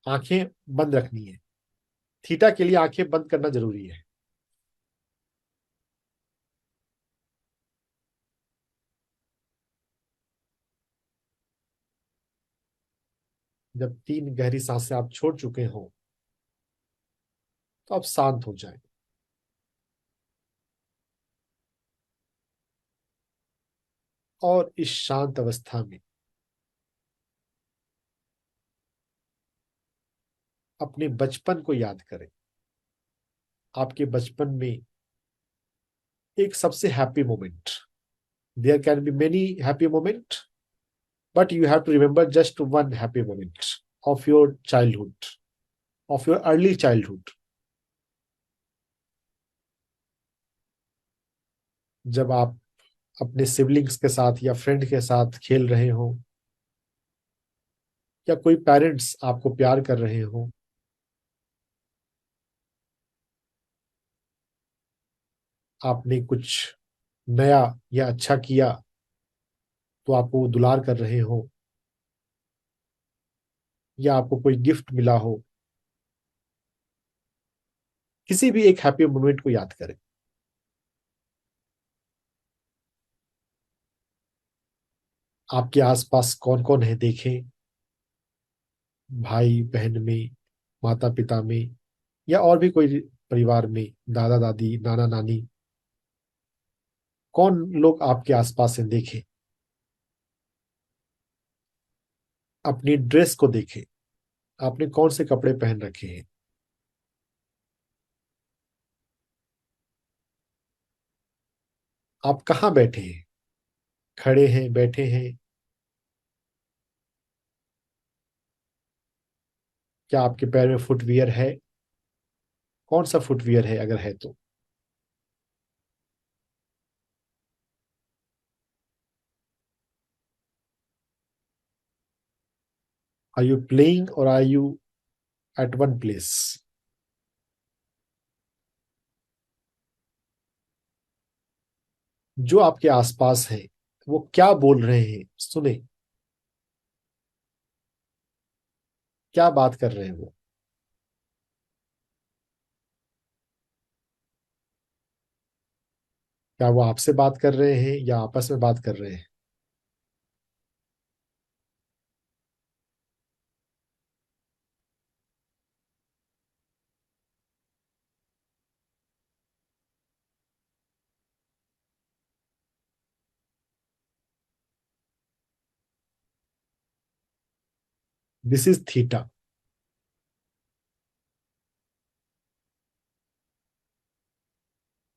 S1: आंखें बंद रखनी है, थीटा के लिए आंखें बंद करना जरूरी है। जब 3 गहरी सांसें आप छोड़ चुके हो तो आप शांत हो जाएं। और इस शांत अवस्था में अपने बचपन को याद करें। आपके बचपन में एक सबसे happy moment, there can be many happy moment, but you have to remember just one happy moment of your childhood, of your early childhood. जब आप अपने सिबलिंग्स के साथ या फ्रेंड के साथ खेल रहे हो, या कोई पेरेंट्स आपको प्यार कर रहे हो, आपने कुछ नया या अच्छा किया तो आपको वो दुलार कर रहे हो, या आपको कोई गिफ्ट मिला हो, किसी भी एक हैप्पी मोमेंट को याद करें। आपके आसपास कौन कौन है देखें, भाई बहन में, माता पिता में, या और भी कोई परिवार में, दादा दादी, नाना नानी, कौन लोग आपके आसपास हैं देखें। अपनी ड्रेस को देखें, आपने कौन से कपड़े पहन रखे हैं, आप कहाँ बैठे हैं, खड़े हैं, बैठे हैं, क्या आपके पैर में फुटवियर है, कौन सा फुटवियर है अगर है तो। आर यू प्लेइंग और are you at one place. जो आपके आसपास है वो क्या बोल रहे हैं सुने, क्या बात कर रहे हैं वो। क्या वो आपसे बात कर रहे हैं या आपस में बात कर रहे हैं। This is theta.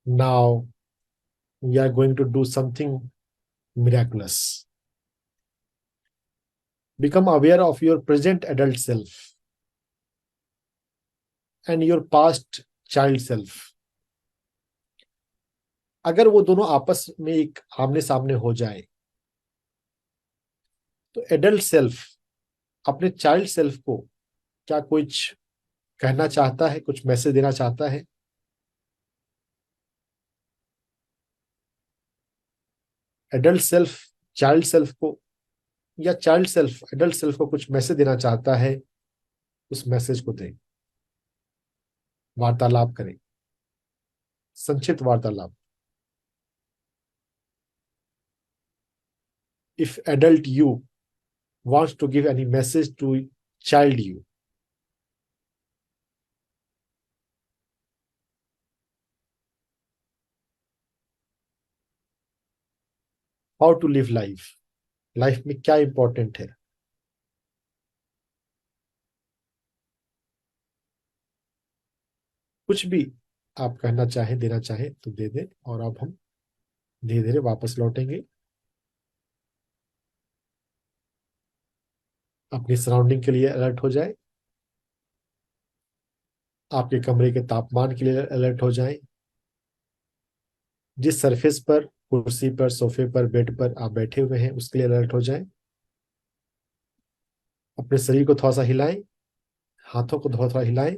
S1: Now we are going to do something miraculous. Become aware of your present adult self and your past child self. अगर वो दोनों आपस में एक आमने सामने हो जाए तो एडल्ट सेल्फ अपने चाइल्ड सेल्फ को क्या कुछ कहना चाहता है, कुछ मैसेज देना चाहता है। एडल्ट सेल्फ चाइल्ड सेल्फ को, या चाइल्ड सेल्फ एडल्ट सेल्फ को कुछ मैसेज देना चाहता है, उस मैसेज को दें। वार्तालाप करें, संक्षिप्त वार्तालाप। If adult you wants to give any message to child you, how to live life, life में क्या इंपॉर्टेंट है। कुछ भी आप कहना चाहें, देना चाहें तो दे दें, और अब हम धीरे धीरे वापस लौटेंगे, अपनी सराउंडिंग के लिए अलर्ट हो जाए। आपके कमरे के तापमान के लिए अलर्ट हो जाएं, जिस सरफेस पर, कुर्सी पर, सोफे पर, बेड पर आप बैठे हुए हैं उसके लिए अलर्ट हो जाएं। अपने शरीर को थोड़ा सा हिलाएं, हाथों को थोड़ा थोड़ा हिलाएं,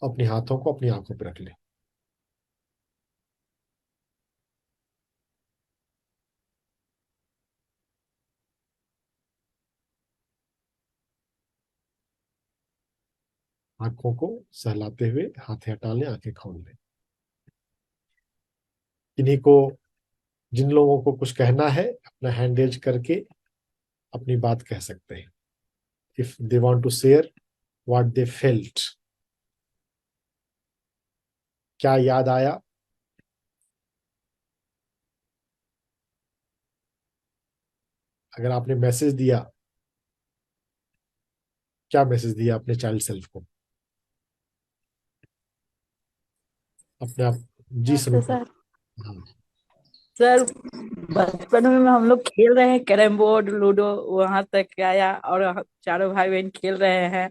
S1: अपने हाथों को अपनी आंखों पर रख लें। आंखों को सहलाते हुए हाथ हटा लें, आंखें खोल लें। इन्हीं को, जिन लोगों को कुछ कहना है, अपना हैंड रेज करके अपनी बात कह सकते हैं। If they want to share what they felt, क्या याद आया, अगर आपने मैसेज दिया, क्या मैसेज दिया अपने चाइल्ड सेल्फ को, अपने आप। जी
S3: नमस्ते
S1: सुनो।
S3: सर।
S1: हाँ।
S3: सर, बचपन में हम लोग खेल रहे हैं कैरम बोर्ड लूडो, वहां तक आया और चारों भाई बहन खेल रहे हैं।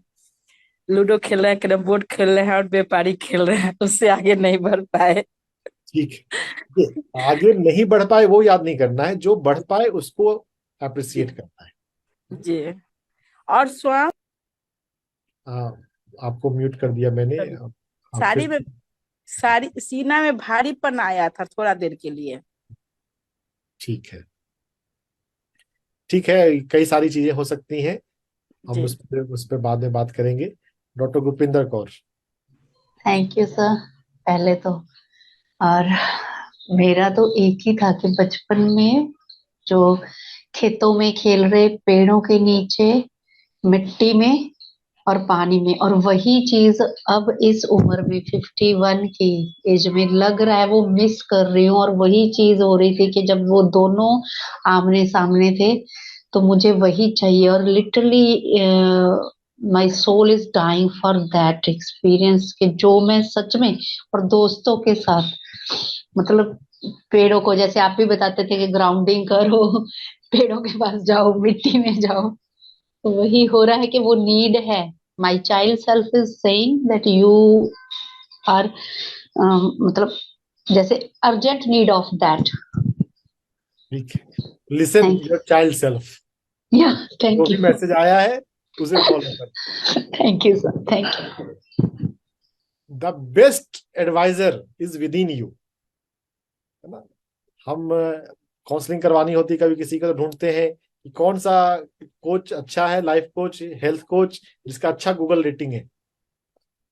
S3: लूडो खेल रहे हैं, कैरम बोर्ड खेल रहे हैं और व्यापारी खेल रहे हैं, उससे आगे नहीं बढ़ पाए।
S1: ठीक है, ये आगे नहीं बढ़ पाए वो याद नहीं करना है, जो बढ़ पाए उसको
S3: जी
S1: अप्रिसिएट करना है।
S3: जी। और स्वाम
S1: हाँ, आपको म्यूट कर दिया मैंने। आप फिर।
S3: साड़ी में, साड़ी सीना में भारीपन आया था थोड़ा देर के लिए।
S1: ठीक है, ठीक है, कई सारी चीजें हो सकती हैं, हम
S3: जी।
S1: उस पर बाद में बात करेंगे। Doctor Gurpinder Kaur.
S4: Thank you sir. पहले तो, और मेरा तो एक ही था कि बचपन में जो खेतों में खेल रहे, पेड़ों के नीचे, मिट्टी में और पानी में, और वही चीज अब इस उम्र में 51 की एज में लग रहा है वो मिस कर रही हूँ। और वही चीज हो रही थी कि जब वो दोनों आमने सामने थे तो मुझे वही चाहिए। और literally my soul is dying for that experience, कि जो मैं सच में, और दोस्तों के साथ, मतलब पेड़ों को, जैसे आप भी बताते थे कि ग्राउंडिंग करो, पेड़ों के पास जाओ, मिट्टी में जाओ, तो वही हो रहा है कि वो नीड है। My child self is saying that you are, मतलब जैसे अर्जेंट नीड ऑफ दैट।
S1: ठीक है, listen
S4: thank
S1: your child self.
S4: You. या,
S1: जो
S4: थैंक
S1: भी
S4: यू।
S1: मैसेज आया है उसे फॉलो कर।
S4: Thank you sir, thank you.
S1: The best advisor is within you, है ना। हम काउंसलिंग करवानी होती है कभी किसी को, तो ढूंढते हैं कि कौन सा कोच अच्छा है, लाइफ कोच, हेल्थ कोच, जिसका अच्छा गूगल रेटिंग है।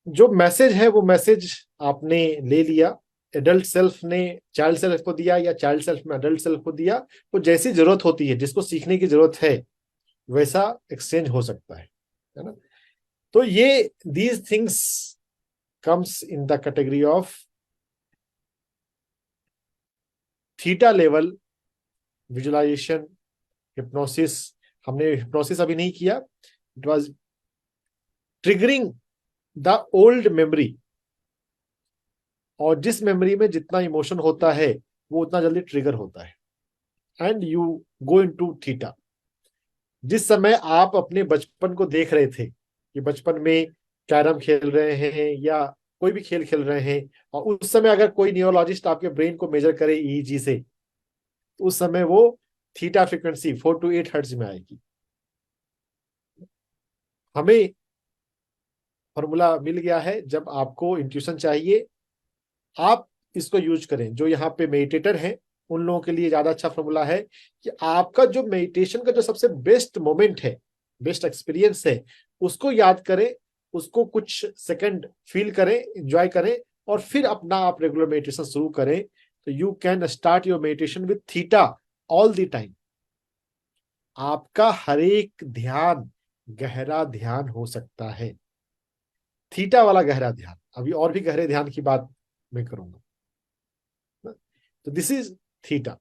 S1: जो मैसेज है वो मैसेज आपने ले लिया, एडल्ट सेल्फ ने चाइल्ड सेल्फ को दिया या चाइल्ड सेल्फ ने एडल्ट सेल्फ को दिया, तो जैसी जरूरत होती है, जिसको सीखने की जरूरत है, वैसा एक्सचेंज हो सकता है ना। तो ये these things comes in the category of theta level visualization, hypnosis. हमने हिप्नोसिस अभी नहीं किया, it was triggering the old memory. और जिस मेमोरी में जितना इमोशन होता है वो उतना जल्दी ट्रिगर होता है, and you go into theta. जिस समय आप अपने बचपन को देख रहे थे कि बचपन में कैरम खेल रहे हैं या कोई भी खेल खेल रहे हैं, और उस समय अगर कोई न्यूरोलॉजिस्ट आपके ब्रेन को मेजर करे ईईजी से, तो उस समय वो थीटा फ्रिक्वेंसी 4 to 8 हर्ट्ज में आएगी। हमें फॉर्मूला मिल गया है, जब आपको इंट्यूशन चाहिए आप इसको यूज करें। जो यहाँ पे मेडिटेटर हैं उन लोगों के लिए ज्यादा अच्छा फॉर्मूला है कि आपका जो मेडिटेशन का जो सबसे बेस्ट मोमेंट है, बेस्ट एक्सपीरियंस है, उसको याद करें, उसको कुछ सेकंड फील करें, एंजॉय करें, और फिर अपना आप रेगुलर मेडिटेशन शुरू करें। तो you can start your meditation with theta all the time. आपका हर एक ध्यान गहरा ध्यान हो सकता है, थीटा वाला गहरा ध्यान। अभी और भी गहरे ध्यान की बात मैं करूंगा। तो दिस इज थीटा।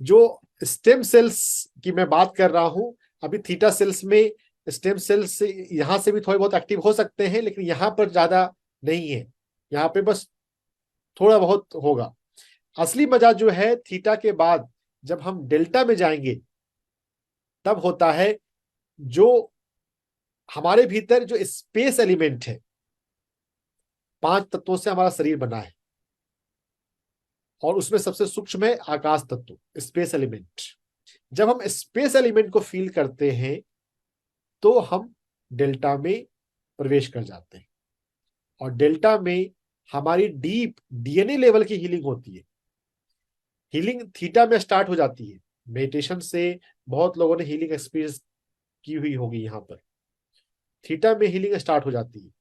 S1: जो स्टेम सेल्स की मैं बात कर रहा हूं, अभी थीटा सेल्स में स्टेम सेल्स यहां से भी थोड़े बहुत एक्टिव हो सकते हैं, लेकिन यहां पर ज्यादा नहीं है, यहाँ पे बस थोड़ा बहुत होगा। असली मजा जो है थीटा के बाद, जब हम डेल्टा में जाएंगे, तब होता है जो हमारे भीतर जो स्पेस एलिमेंट है, 5 तत्वों से हमारा शरीर बना है, और उसमें सबसे सूक्ष्म है आकाश तत्व, स्पेस एलिमेंट। जब हम स्पेस एलिमेंट को फील करते हैं तो हम डेल्टा में प्रवेश कर जाते हैं, और डेल्टा में हमारी डीप डीएनए लेवल की हीलिंग होती है। हीलिंग थीटा में स्टार्ट हो जाती है। मेडिटेशन से बहुत लोगों ने हीलिंग एक्सपीरियंस की हुई होगी। यहाँ पर थीटा में हीलिंग स्टार्ट हो जाती है,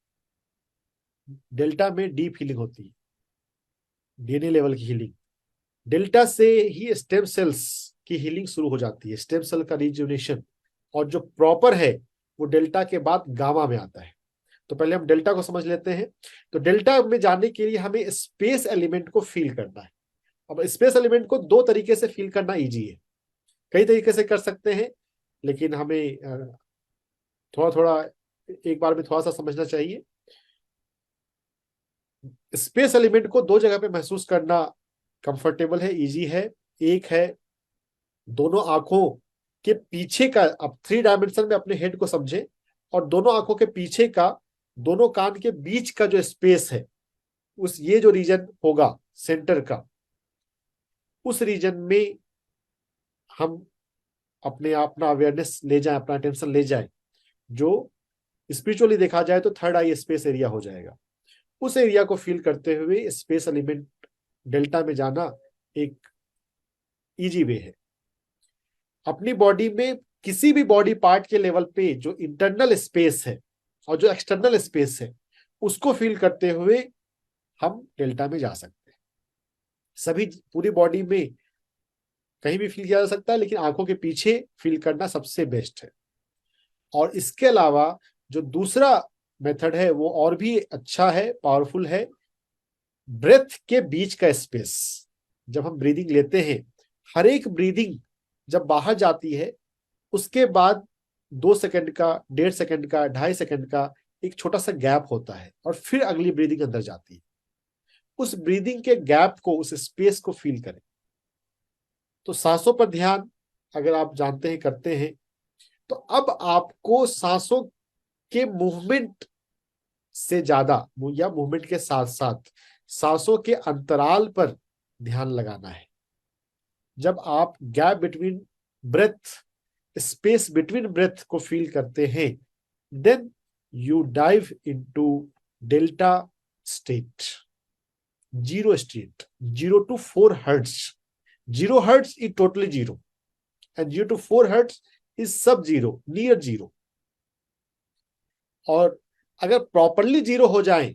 S1: डेल्टा में डीप हीलिंग होती है, डीएनए लेवल की हीलिंग। डेल्टा से ही स्टेम सेल्स की हीलिंग शुरू हो जाती है, स्टेम सेल का रिजुविनेशन। और जो प्रॉपर है वो डेल्टा के बाद गामा में आता है। तो पहले हम डेल्टा को समझ लेते हैं। तो डेल्टा में जाने के लिए हमें स्पेस एलिमेंट को फील करना है। अब स्पेस एलिमेंट को 2 तरीके से फील करना इजी है, कई तरीके से कर सकते हैं, लेकिन हमें थोड़ा थोड़ा एक बार में थोड़ा सा समझना चाहिए। स्पेस एलिमेंट को 2 जगह पे महसूस करना कंफर्टेबल है, इजी है। एक है दोनों आंखों के पीछे का, अब 3 डायमेंशन में अपने हेड को समझे, और दोनों आंखों के पीछे का, दोनों कान के बीच का जो स्पेस है, उस ये जो रीजन होगा सेंटर का, उस रीजन में हम अपना अवेयरनेस ले जाएं, अपना अटेंशन ले जाएं। जो स्पिरिचुअली देखा जाए तो 3rd आई स्पेस एरिया हो जाएगा। उस एरिया को फील करते हुए स्पेस एलिमेंट डेल्टा में जाना एक इजी वे है। अपनी बॉडी में किसी भी बॉडी पार्ट के लेवल पे जो इंटरनल स्पेस है और जो एक्सटर्नल स्पेस है, उसको फील करते हुए हम डेल्टा में जा सकते हैं। सभी पूरी बॉडी में कहीं भी फील किया जा सकता है, लेकिन आंखों के पीछे फील करना सबसे बेस्ट है। और इसके अलावा जो दूसरा मेथड है वो और भी अच्छा है, पावरफुल है। ब्रेथ के बीच का स्पेस, जब हम ब्रीदिंग लेते हैं, हर एक ब्रीदिंग जब बाहर जाती है उसके बाद 2 सेकंड का, 1.5 सेकंड का, 2.5 सेकंड का एक छोटा सा गैप होता है, और फिर अगली ब्रीदिंग अंदर जाती है। उस ब्रीदिंग के गैप को, उस स्पेस को फील करें। तो सांसों पर ध्यान अगर आप जानते हैं, करते हैं, तो अब आपको सांसों के मूवमेंट से ज्यादा, या मूवमेंट के साथ साथ सांसों के अंतराल पर ध्यान लगाना है। जब आप gap between breath, space between breath को फील करते हैं, then you dive into delta state, zero state, 0 to 4 hertz. 0 hertz is totally zero, and 0 to 4 hertz is sub zero, near zero. और अगर प्रॉपरली 0 हो जाए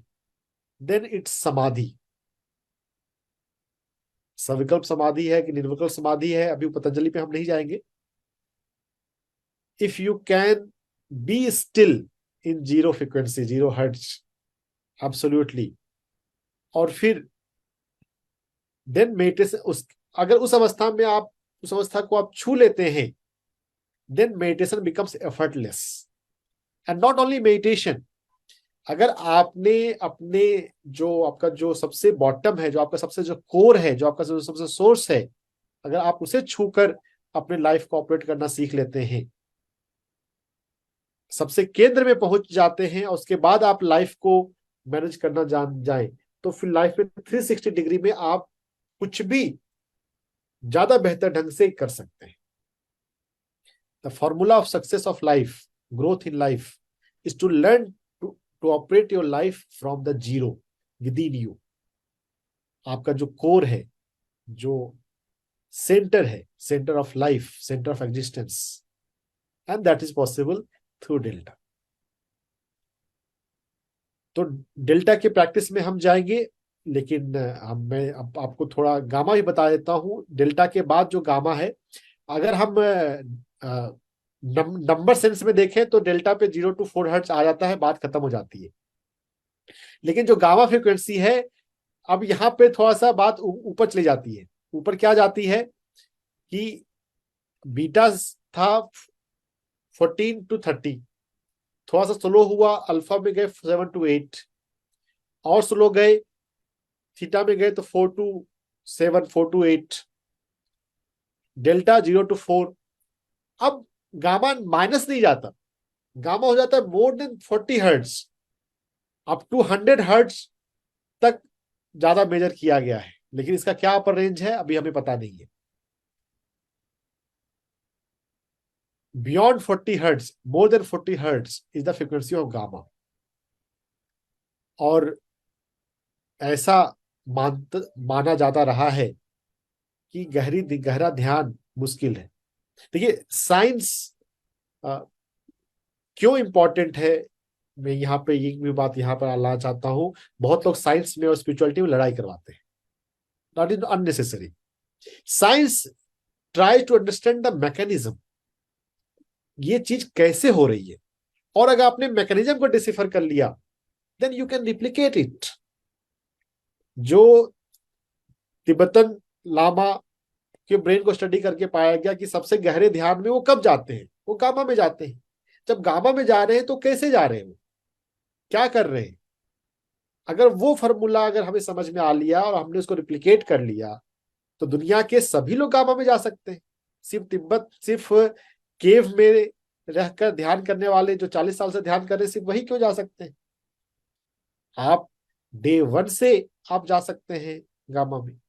S1: देन इट्स समाधि। सविकल्प समाधि है कि निर्विकल्प समाधि है, अभी पतंजलि पे हम नहीं जाएंगे। If you can be still in 0 frequency, 0 hertz, absolutely, और फिर देन मेडिटेशन, अगर उस अवस्था में आप उस अवस्था को आप छू लेते हैं, then meditation becomes effortless. And not only meditation, अगर आपने अपने जो आपका जो सबसे बॉटम है, जो आपका सबसे जो कोर है, जो आपका सबसे सोर्स है, अगर आप उसे छूकर अपने लाइफ को ऑपरेट करना सीख लेते हैं, सबसे केंद्र में पहुंच जाते हैं, और उसके बाद आप लाइफ को मैनेज करना जान जाएं, तो फिर लाइफ में 360 डिग्री में आप कुछ भी ज्यादा बेहतर ढंग से कर सकते हैं। The formula of success of life, growth in life, is to learn to operate your life from the zero within you. आपका जो कोर है, जो सेंटर है, centre of life, centre of existence, and that is possible through delta. तो delta के practice में हम जाएंगे, लेकिन मैं अब आपको थोड़ा गामा भी बता देता हूं। डेल्टा के बाद जो गामा है, अगर हम नंबर सेंस में देखें तो डेल्टा पे 0 to 4 हर्ट्ज आ जाता है, बात खत्म हो जाती है। लेकिन जो गामा फ्रीक्वेंसी है, अब यहाँ पे थोड़ा सा बात ऊपर चली जाती है। ऊपर क्या जाती है कि बीटा था 14 to 30, थोड़ा सा स्लो हुआ, अल्फा में गए 7 to 8, और स्लो गए, थीटा में गए तो 4 to 7, 4 to 8, डेल्टा 0 to 4। अब गामा माइनस नहीं जाता, गामा हो जाता है more than 40 hertz, up to 100 hertz तक ज्यादा मेजर किया गया है, लेकिन इसका क्या अपर रेंज है अभी हमें पता नहीं है। Beyond 40 hertz, more than 40 hertz is the frequency of gamma. और ऐसा माना जाता रहा है कि गहरा ध्यान मुश्किल है। देखिए साइंस क्यों इंपॉर्टेंट है, मैं यहाँ पे एक भी बात यहाँ पर लाना चाहता हूँ। बहुत लोग साइंस में और स्पिरिचुअलिटी में लड़ाई करवाते हैं, not is unnecessary. Science try to understand the mechanism, ये चीज कैसे हो रही है, और अगर आपने मैकेनिज्म को डिसिफर कर लिया then you can replicate it. जो तिब्बतन लामा के ब्रेन को स्टडी करके पाया गया कि सबसे गहरे ध्यान में वो कब जाते हैं, वो गामा में जाते हैं। जब गामा में जा रहे हैं तो कैसे जा रहे हैं, वो क्या कर रहे हैं। अगर वो फॉर्मूला अगर हमें समझ में आ लिया और हमने उसको रिप्लिकेट कर लिया तो दुनिया के सभी लोग गामा में जा सकते हैं। सिर्फ केव में रहकर ध्यान करने वाले जो 40 साल से ध्यान कर रहे हैं, सिर्फ वही क्यों जा सकते हैं। आप डे 1 से आप जा सकते हैं गामा में,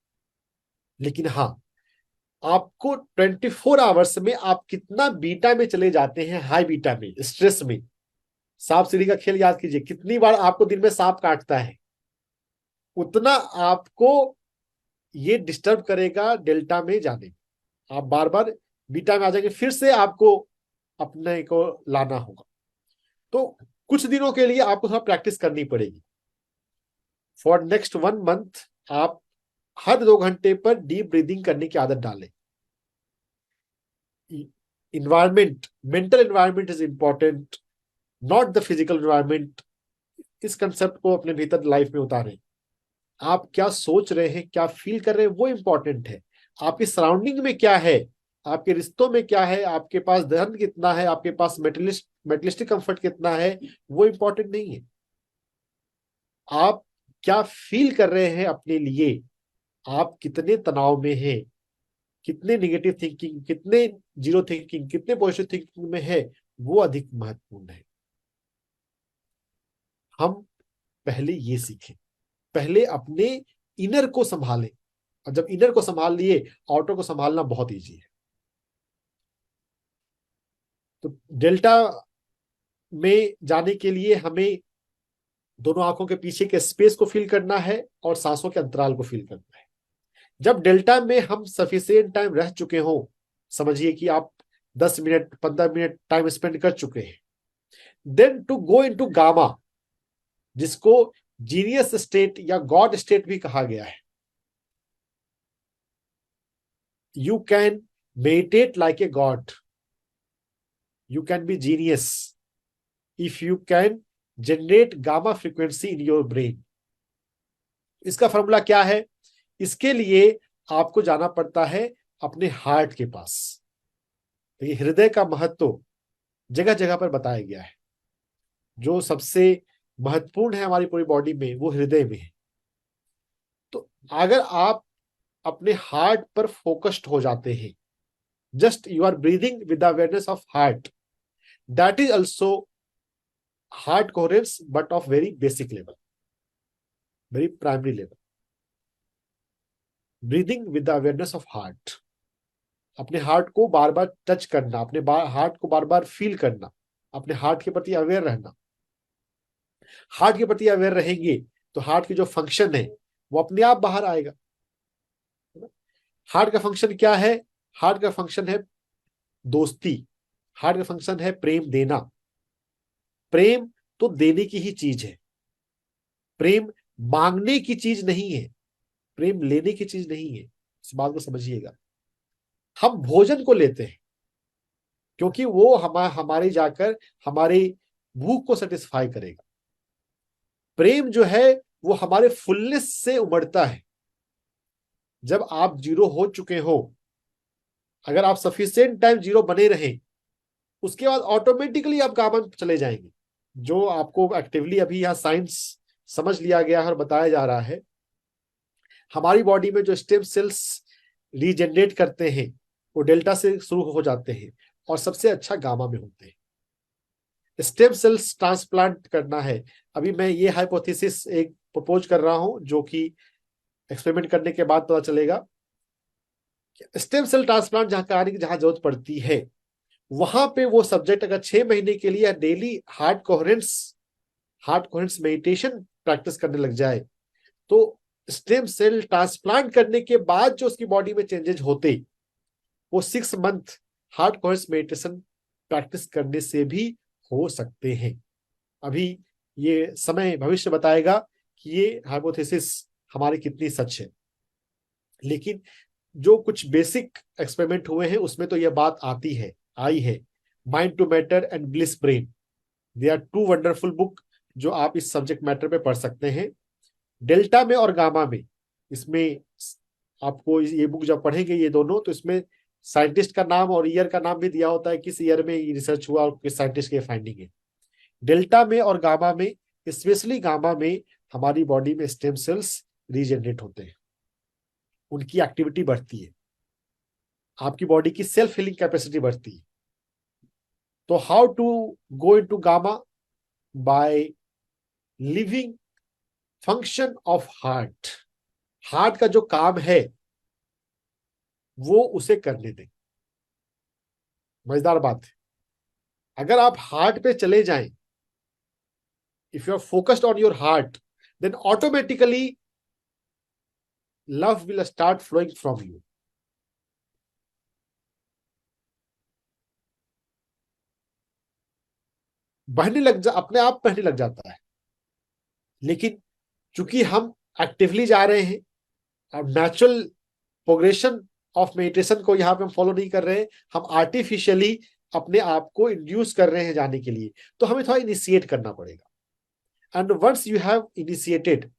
S1: लेकिन हाँ आपको 24 आवर्स में आप कितना बीटा में चले जाते हैं, हाई बीटा में, स्ट्रेस में। सांप सीढ़ी का खेल याद कीजिए, कितनी बार आपको दिन में सांप काटता है, उतना आपको ये डिस्टर्ब करेगा डेल्टा में जाने में। आप बार बार बीटा में आ जाएंगे, फिर से आपको अपने को लाना होगा। तो कुछ दिनों के लिए आपको थोड़ा प्रैक्टिस करनी पड़ेगी। फॉर नेक्स्ट 1 मंथ आप हर 2 घंटे पर डीप ब्रीदिंग करने की आदत डालें। Environment, mental environment is important, not the physical environment. इस कंसेप्ट को अपने भीतर लाइफ में उतारें। आप क्या सोच रहे हैं, क्या फील कर रहे हैं, वो इंपॉर्टेंट है। आपकी सराउंडिंग में क्या है, आपके रिश्तों में क्या है, आपके पास धन कितना है, आपके पास मेटलिस्टिक कंफर्ट कितना है, वो इंपॉर्टेंट नहीं है। आप क्या फील कर रहे हैं अपने लिए, आप कितने तनाव में हैं, कितने निगेटिव थिंकिंग, कितने जीरो थिंकिंग, कितने पॉजिटिव थिंकिंग में है, वो अधिक महत्वपूर्ण है। हम पहले ये सीखें, पहले अपने इनर को संभालें, और जब इनर को संभाल लिए आउटर को संभालना बहुत इजी है। तो डेल्टा में जाने के लिए हमें दोनों आंखों के पीछे के स्पेस को फील करना है और सांसों के अंतराल को फील करना है। जब डेल्टा में हम सफिशिएंट टाइम रह चुके हो, समझिए कि आप 10 मिनट 15 मिनट टाइम स्पेंड कर चुके हैं, then to go into gamma, जिसको जीनियस स्टेट या गॉड स्टेट भी कहा गया है। You can meditate like a god, you can be genius if you can generate gamma frequency in your brain. इसका फॉर्मूला क्या है, इसके लिए आपको जाना पड़ता है अपने हार्ट के पास। तो ये हृदय का महत्व जगह जगह पर बताया गया है। जो सबसे महत्वपूर्ण है हमारी पूरी बॉडी में, वो हृदय में है। तो अगर आप अपने हार्ट पर फोकस्ड हो जाते हैं, just you are breathing with the awareness of heart, that is also heart coherence, but of very basic level, very primary level. Breathing with the awareness of heart, अपने हार्ट को बार बार touch करना, अपने heart को बार बार feel करना, अपने heart के प्रति अवेयर रहना। हार्ट के प्रति अवेयर रहेंगे तो हार्ट की जो फंक्शन है वो अपने आप बाहर आएगा। हार्ट का फंक्शन क्या है, हार्ट का फंक्शन है दोस्ती, हार्ट का फंक्शन है प्रेम देना। प्रेम तो देने की ही चीज है, प्रेम मांगने की चीज नहीं है, प्रेम लेने की चीज नहीं है। इस बात को समझिएगा। हम भोजन को लेते हैं क्योंकि वो हमारे जाकर हमारी भूख को सेटिस्फाई करेगा। प्रेम जो है वो हमारे फुलनेस से उमड़ता है। जब आप जीरो हो चुके हो, अगर आप सफिशिएंट टाइम जीरो बने रहें, उसके बाद ऑटोमेटिकली आप गामा में चले जाएंगे। जो आपको एक्टिवली अभी यहाँ साइंस समझ लिया गया है और बताया जा रहा है, हमारी बॉडी में जो स्टेम सेल्स रीजनरेट करते हैं वो डेल्टा से शुरू हो जाते हैं और सबसे अच्छा गामा में होते हैं। स्टेम सेल्स ट्रांसप्लांट करना है, अभी मैं ये हाइपोथेसिस एक प्रपोज कर रहा हूं, जो कि एक्सपेरिमेंट करने के बाद पता चलेगा। स्टेम सेल ट्रांसप्लांट जहां कार्य की जहां जरूरत पड़ती है, वहां पे वो सब्जेक्ट अगर 6 महीने के लिए daily heart coherence meditation practice करने लग जाए, तो स्टेम सेल ट्रांसप्लांट करने के बाद जो उसकी बॉडी में चेंजेस होते, वो 6 month heart coherence meditation practice करने से भी हो सकते हैं। अभी ये समय भविष्य बताएगा कि ये हाइपोथेसिस हमारी कितनी सच है, लेकिन जो कुछ बेसिक एक्सपेरिमेंट हुए हैं उसमें तो यह बात आई है। Mind to matter and bliss brain, they are two wonderful book जो आप इस सब्जेक्ट मैटर पे पढ़ सकते हैं। डेल्टा में और गामा में, इसमें आपको ये बुक जब पढ़ेंगे ये दोनों, तो इसमें साइंटिस्ट का नाम और ईयर का नाम भी दिया होता है, किस ईयर में ये रिसर्च हुआ और किस साइंटिस्ट की फाइंडिंग है। डेल्टा में और गामा में, स्पेशली गामा में, हमारी बॉडी में स्टेम सेल्स रीजनरेट होते हैं, उनकी एक्टिविटी बढ़ती है, आपकी बॉडी की सेल्फ हीलिंग कैपेसिटी बढ़ती है। तो how to go into gamma? By living function of heart. Heart का जो काम है वो उसे करने दें। मजेदार बात है, अगर आप हार्ट पे चले जाएं, if you are focused on your heart, then automatically love will start flowing from you. अपने आप बहने लग जाता है। लेकिन चूंकि हम एक्टिवली जा रहे हैं, और नेचुरल प्रोग्रेशन ऑफ मेडिटेशन को यहाँ पे हम फॉलो नहीं कर रहे हैं, हम आर्टिफिशियली अपने आप को इंड्यूस कर रहे हैं जाने के लिए, तो हमें थोड़ा इनिशिएट करना पड़ेगा। And once you have initiated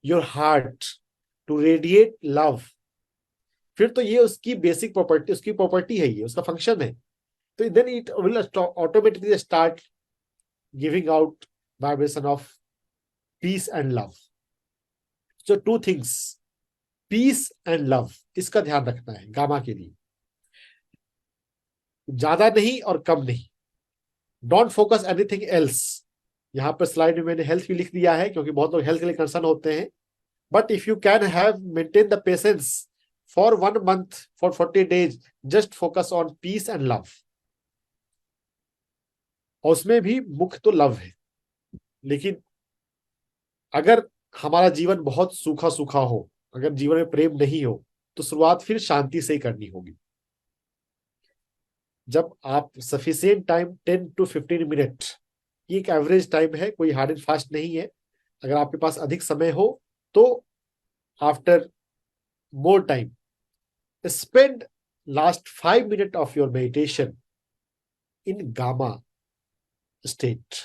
S1: your heart to radiate love, फिर तो ये उसकी बेसिक प्रॉपर्टी, उसकी प्रॉपर्टी है, ये उसका फंक्शन है, तो then it will automatically start giving out vibration of peace and love. So 2 things, peace and love, इसका ध्यान रखना है गामा के लिए, ज्यादा नहीं और कम नहीं। Don't focus anything else. यहां पर स्लाइड में मैंने हेल्थ भी लिख दिया है, क्योंकि बहुत लोग हेल्थ के लिए कंसर्न होते हैं। But if you can have maintain the patience for 1 month, for 40 days, just focus on peace and love. और उसमें भी मुख्य तो लव है, लेकिन अगर हमारा जीवन बहुत सूखा सूखा हो, अगर जीवन में प्रेम नहीं हो, तो शुरुआत फिर शांति से ही करनी होगी। जब आप सफिशिएंट टाइम 10 to 15 मिनट, ये एक एवरेज टाइम है, कोई हार्ड एंड फास्ट नहीं है। अगर आपके पास अधिक समय हो तो after more time, spend last 5 minutes of your meditation in gamma state.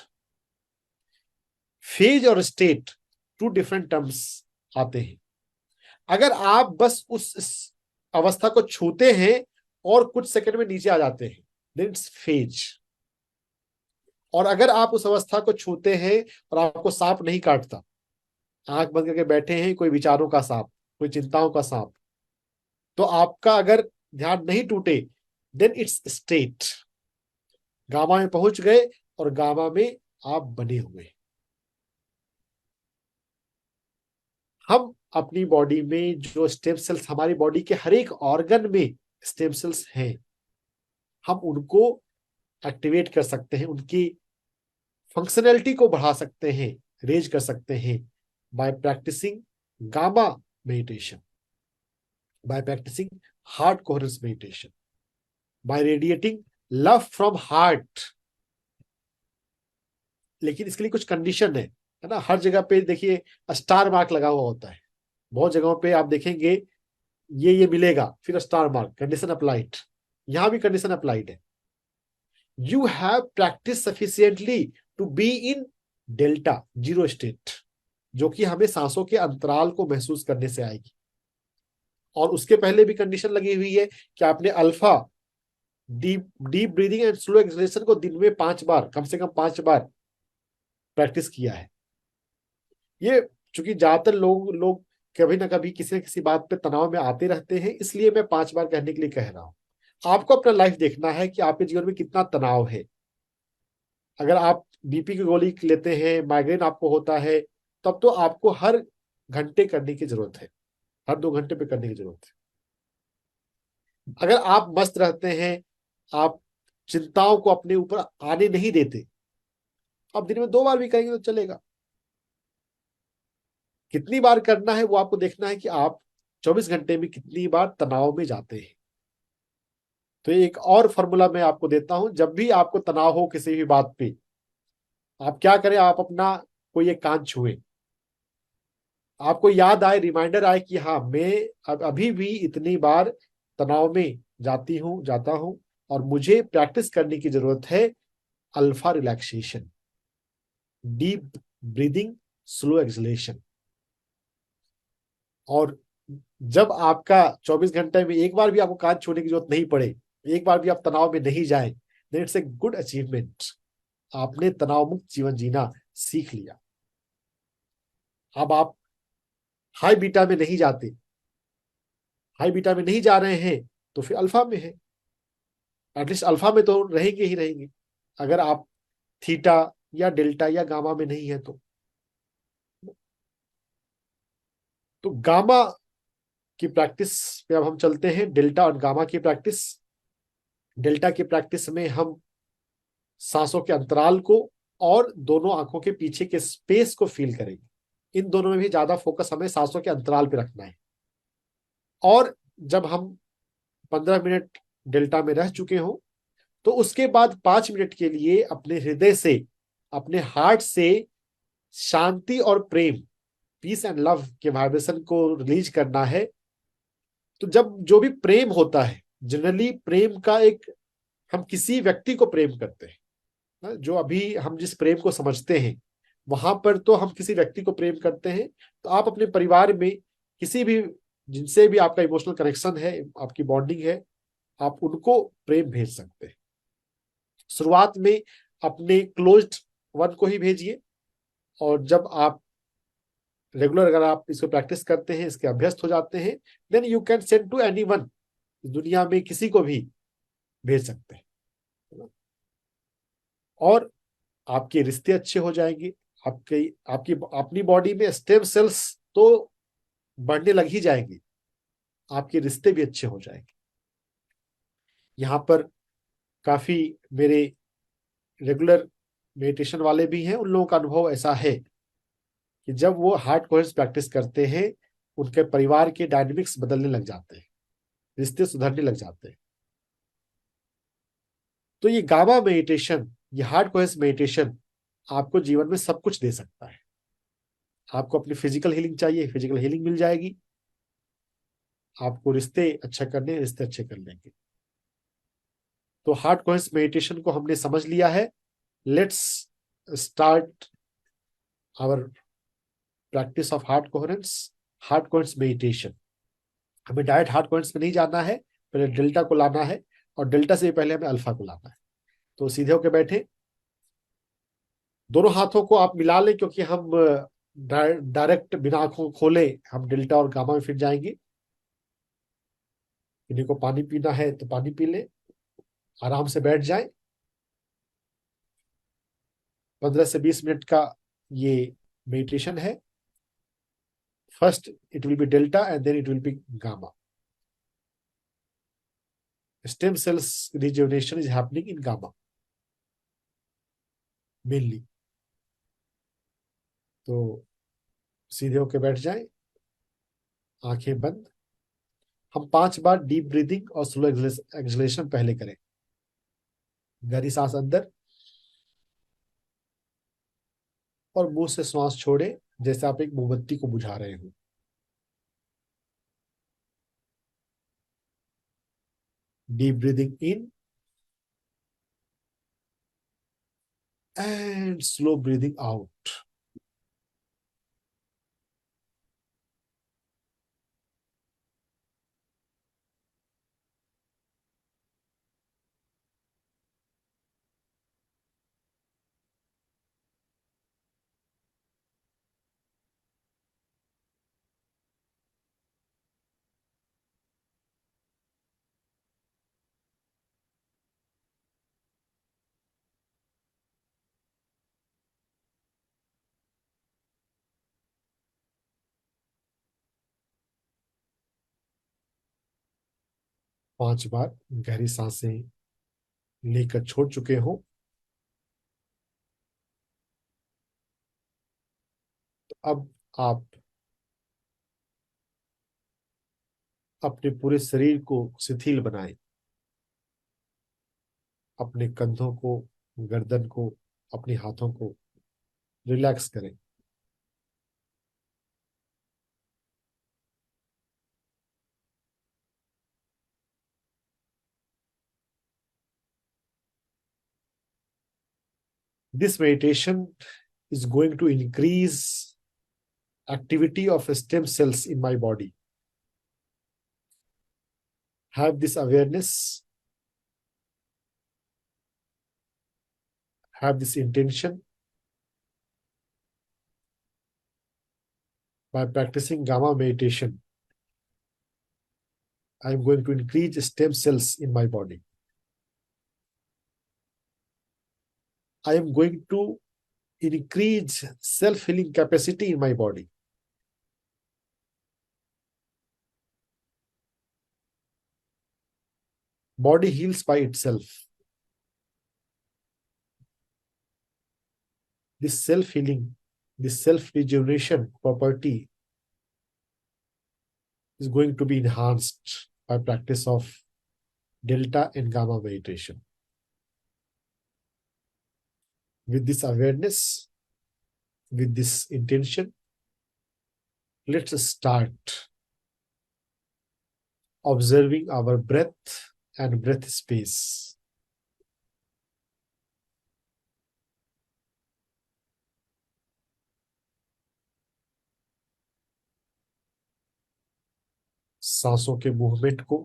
S1: Phase और स्टेट 2 different टर्म्स आते हैं। अगर आप बस उस अवस्था को छूते हैं और कुछ सेकंड में नीचे आ जाते हैं, देन इट्स फेज। और अगर आप उस अवस्था को छूते हैं और आपको सांप नहीं काटता, आंख बंद करके बैठे हैं, कोई विचारों का सांप, कोई चिंताओं का सांप, तो आपका अगर ध्यान नहीं टूटे, देन इट्स स्टेट। गामा में पहुंच गए और गामा में आप बने हुए। हम अपनी बॉडी में जो स्टेम सेल्स, हमारी बॉडी के हर एक ऑर्गन में स्टेम सेल्स हैं, हम उनको एक्टिवेट कर सकते हैं, उनकी फंक्शनैलिटी को बढ़ा सकते हैं, रेज कर सकते हैं, by practicing gamma meditation, by practicing heart coherence meditation, by radiating love from heart. लेकिन इसके लिए कुछ कंडीशन है ना। हर जगह पे देखिए स्टार मार्क लगा हुआ होता है, बहुत जगहों पे आप देखेंगे ये मिलेगा, फिर स्टार मार्क, कंडीशन अप्लाइड। यहां भी कंडीशन अप्लाइड है। You have practice sufficiently to be in delta, zero state, जो कि हमें सांसों के अंतराल को महसूस करने से आएगी। और उसके पहले भी कंडीशन लगी हुई है कि आपने alpha, deep breathing and slow acceleration को दिन में 5 बार, कम से कम 5 बार प्रैक्टिस किया है। ये चूंकि ज्यादातर लोग कभी ना कभी किसी न किसी बात पे तनाव में आते रहते हैं, इसलिए मैं 5 बार कहने के लिए कह रहा हूं। आपको अपना लाइफ देखना है कि आपके जीवन में कितना तनाव है। अगर आप बीपी की गोली लेते हैं, माइग्रेन आपको होता है, तब तो आपको हर घंटे करने की जरूरत है, हर 2 घंटे पे करने की जरूरत है। अगर आप मस्त रहते हैं, आप चिंताओं को अपने ऊपर आने नहीं देते, आप दिन में 2 बार भी करेंगे तो चलेगा। कितनी बार करना है वो आपको देखना है कि आप 24 घंटे में कितनी बार तनाव में जाते हैं। तो एक और फॉर्मूला मैं आपको देता हूं, जब भी आपको तनाव हो किसी भी बात पे, आप क्या करें, आप अपना कोई एक कान छुए, आपको याद आए, रिमाइंडर आए कि हाँ मैं अब अभी भी इतनी बार तनाव में जाता हूं और मुझे प्रैक्टिस करने की जरूरत है alpha relaxation, deep breathing, slow acceleration. और जब आपका 24 घंटे में एक बार भी आपको कान छूने की जरूरत नहीं पड़े, एक बार भी आप तनाव में नहीं जाए, then it's a good achievement. आपने तनाव मुक्त जीवन जीना सीख लिया। अब आप हाई बीटा में नहीं जाते, हाई बीटा में नहीं जा रहे हैं तो फिर अल्फा में है, एटलीस्ट अल्फा में तो रहेंगे ही रहेंगे। अगर आप थीटा या डेल्टा या गामा में नहीं है तो गामा की प्रैक्टिस पे अब हम चलते हैं, डेल्टा और गामा की प्रैक्टिस। डेल्टा की प्रैक्टिस में हम सांसों के अंतराल को और दोनों आंखों के पीछे के स्पेस को फील करेंगे। इन दोनों में भी ज्यादा फोकस हमें सांसों के अंतराल पे रखना है। और जब हम 15 मिनट डेल्टा में रह चुके हों तो उसके बाद 5 मिनट के लिए अपने हृदय से, अपने हार्ट से शांति और प्रेम, पीस एंड लव के वाइब्रेशन को रिलीज करना है। तो जब जो भी प्रेम होता है, जनरली प्रेम का एक, हम किसी व्यक्ति को प्रेम करते हैं ना, जो अभी हम जिस प्रेम को समझते हैं वहां पर तो हम किसी व्यक्ति को प्रेम करते हैं। तो आप अपने परिवार में किसी भी, जिनसे भी आपका इमोशनल कनेक्शन है, आपकी बॉन्डिंग है, आप उनको प्रेम भेज सकते हैं। शुरुआत में अपने क्लोज्ड वन को ही भेजिए, और जब आप रेगुलर, अगर आप इसको प्रैक्टिस करते हैं, इसके अभ्यस्त हो जाते हैं, then you can send to anyone, दुनिया में किसी को भी भेज सकते हैं। और आपके रिश्ते अच्छे हो जाएंगे, आपके आपकी अपनी बॉडी में स्टेम सेल्स तो बढ़ने लग ही जाएंगे, आपके रिश्ते भी अच्छे हो जाएंगे। यहाँ पर काफी मेरे रेगुलर मेडिटेशन वाले भी हैं, उन लोगों का अनुभव ऐसा है कि जब वो हार्ट कोहेरेंस प्रैक्टिस करते हैं, उनके परिवार के डायनेमिक्स बदलने लग जाते हैं, रिश्ते सुधरने लग जाते हैं। तो ये गामा मेडिटेशन, ये हार्ट कोहेरेंस मेडिटेशन आपको जीवन में सब कुछ दे सकता है। आपको अपनी फिजिकल हीलिंग चाहिए, फिजिकल हीलिंग मिल जाएगी। आपको रिश्ते अच्छा करने, रिश्ते अच्छे कर लेंगे। तो हार्ट कोहेरेंस मेडिटेशन को हमने समझ लिया है। Let's start our practice of heart coherence meditation. हमें डायरेक्ट हार्ट कोहेरेंस में नहीं जाना है, पहले डेल्टा को लाना है, और डेल्टा से पहले हमें अल्फा को लाना है। तो सीधे होकर बैठे, दोनों हाथों को आप मिला लें, क्योंकि हम डायरेक्ट बिना आंखों को खोले हम डेल्टा और गामा में फिर जाएंगे। किन्हीं को पानी पीना है तो पानी पी लें, आराम से बैठ जाए। 15 से 20 मिनट का ये मेडिटेशन है। First it will be delta and then it will be gamma. Stem cells rejuvenation is happening in gamma mainly. तो सीधे होके बैठ जाएं, आंखें बंद। हम 5 बार डीप ब्रीदिंग और स्लो एक्सलेशन पहले करें। गहरी सांस अंदर और मुंह से श्वास छोड़े, जैसे आप एक मोमबत्ती को बुझा रहे हो। Deep breathing in and slow breathing out. 5 बार गहरी सांसें लेकर छोड़ चुके हो, तो अब आप अपने पूरे शरीर को शिथिल बनाएं। अपने कंधों को, गर्दन को, अपने हाथों को रिलैक्स करें। This meditation is going to increase activity of stem cells in my body. Have this awareness, have this intention. By practicing Gamma meditation, I am going to increase stem cells in my body. I am going to increase self-healing capacity in my body. Body heals by itself. This self-healing, this self-rejuvenation property is going to be enhanced by practice of Delta and Gamma meditation. With this awareness, with this intention, let's start observing our breath and breath space. सांसों के movement को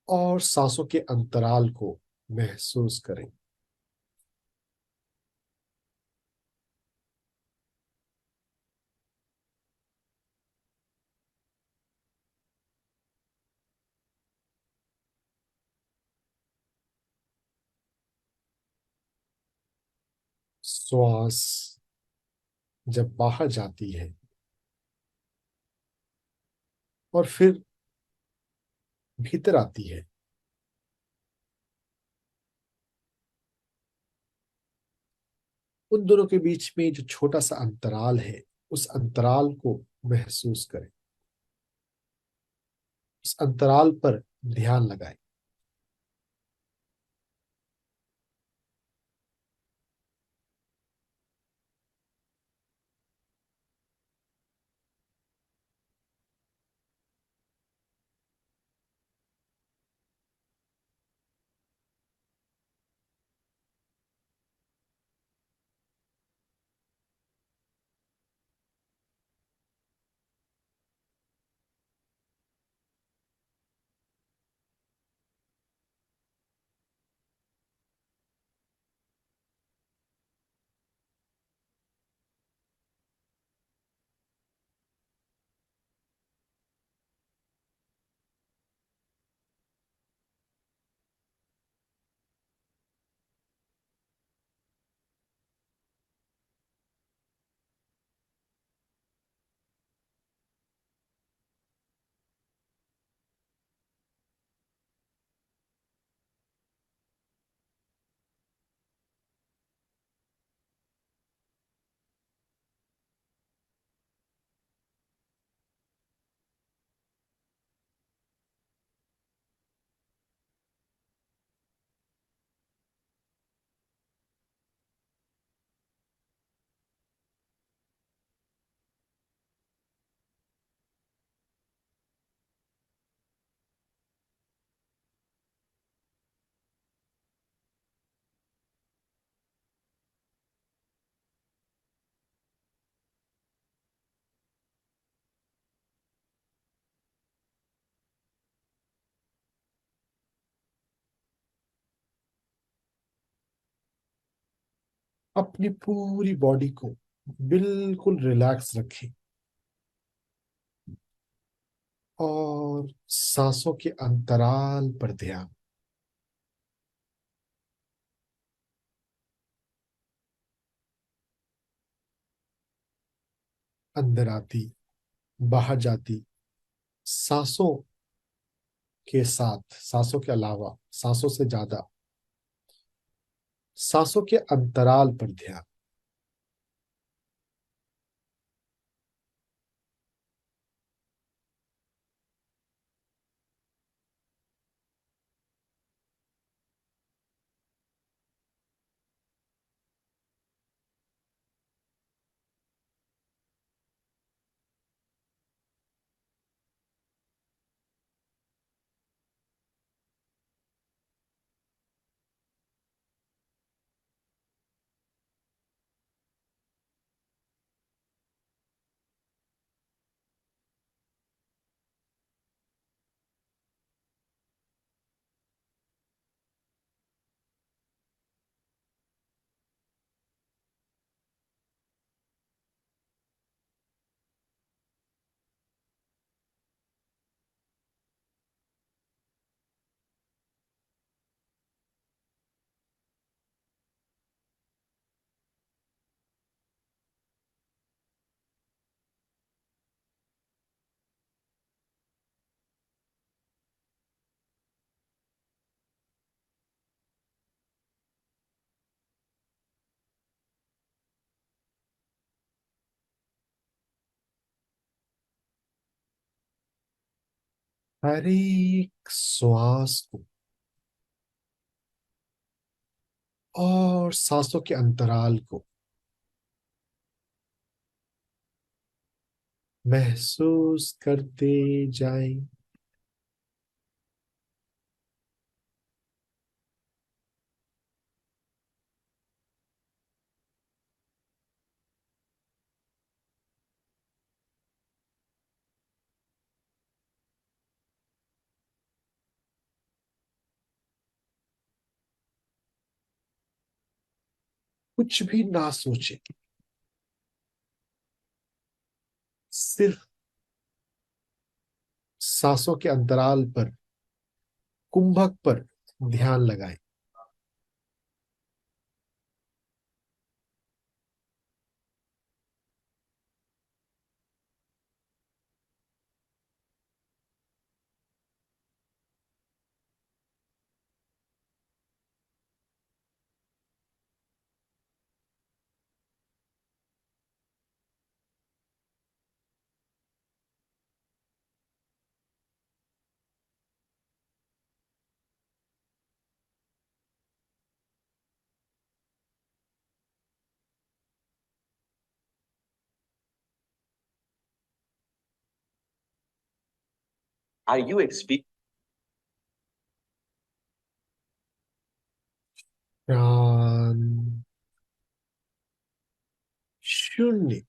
S1: और सांसों के अंतराल को महसूस करें। श्वास जब बाहर जाती है और फिर भीतर आती है, उन दोनों के बीच में जो छोटा सा अंतराल है, उस अंतराल को महसूस करें। उस अंतराल पर ध्यान लगाएं। अपनी पूरी बॉडी को बिल्कुल रिलैक्स रखें और सांसों के अंतराल पर ध्यान। अंदर आती, बाहर जाती, सांसों के साथ, सांसों के अलावा, सांसों से ज्यादा सांसों के अंतराल पर ध्यान। हर एक श्वास को और सांसों के अंतराल को महसूस करते जाएं। कुछ भी ना सोचें, सिर्फ सांसों के अंतराल पर, कुंभक पर ध्यान लगाएं।
S5: Are you experiencing?
S1: शांत, शून्य।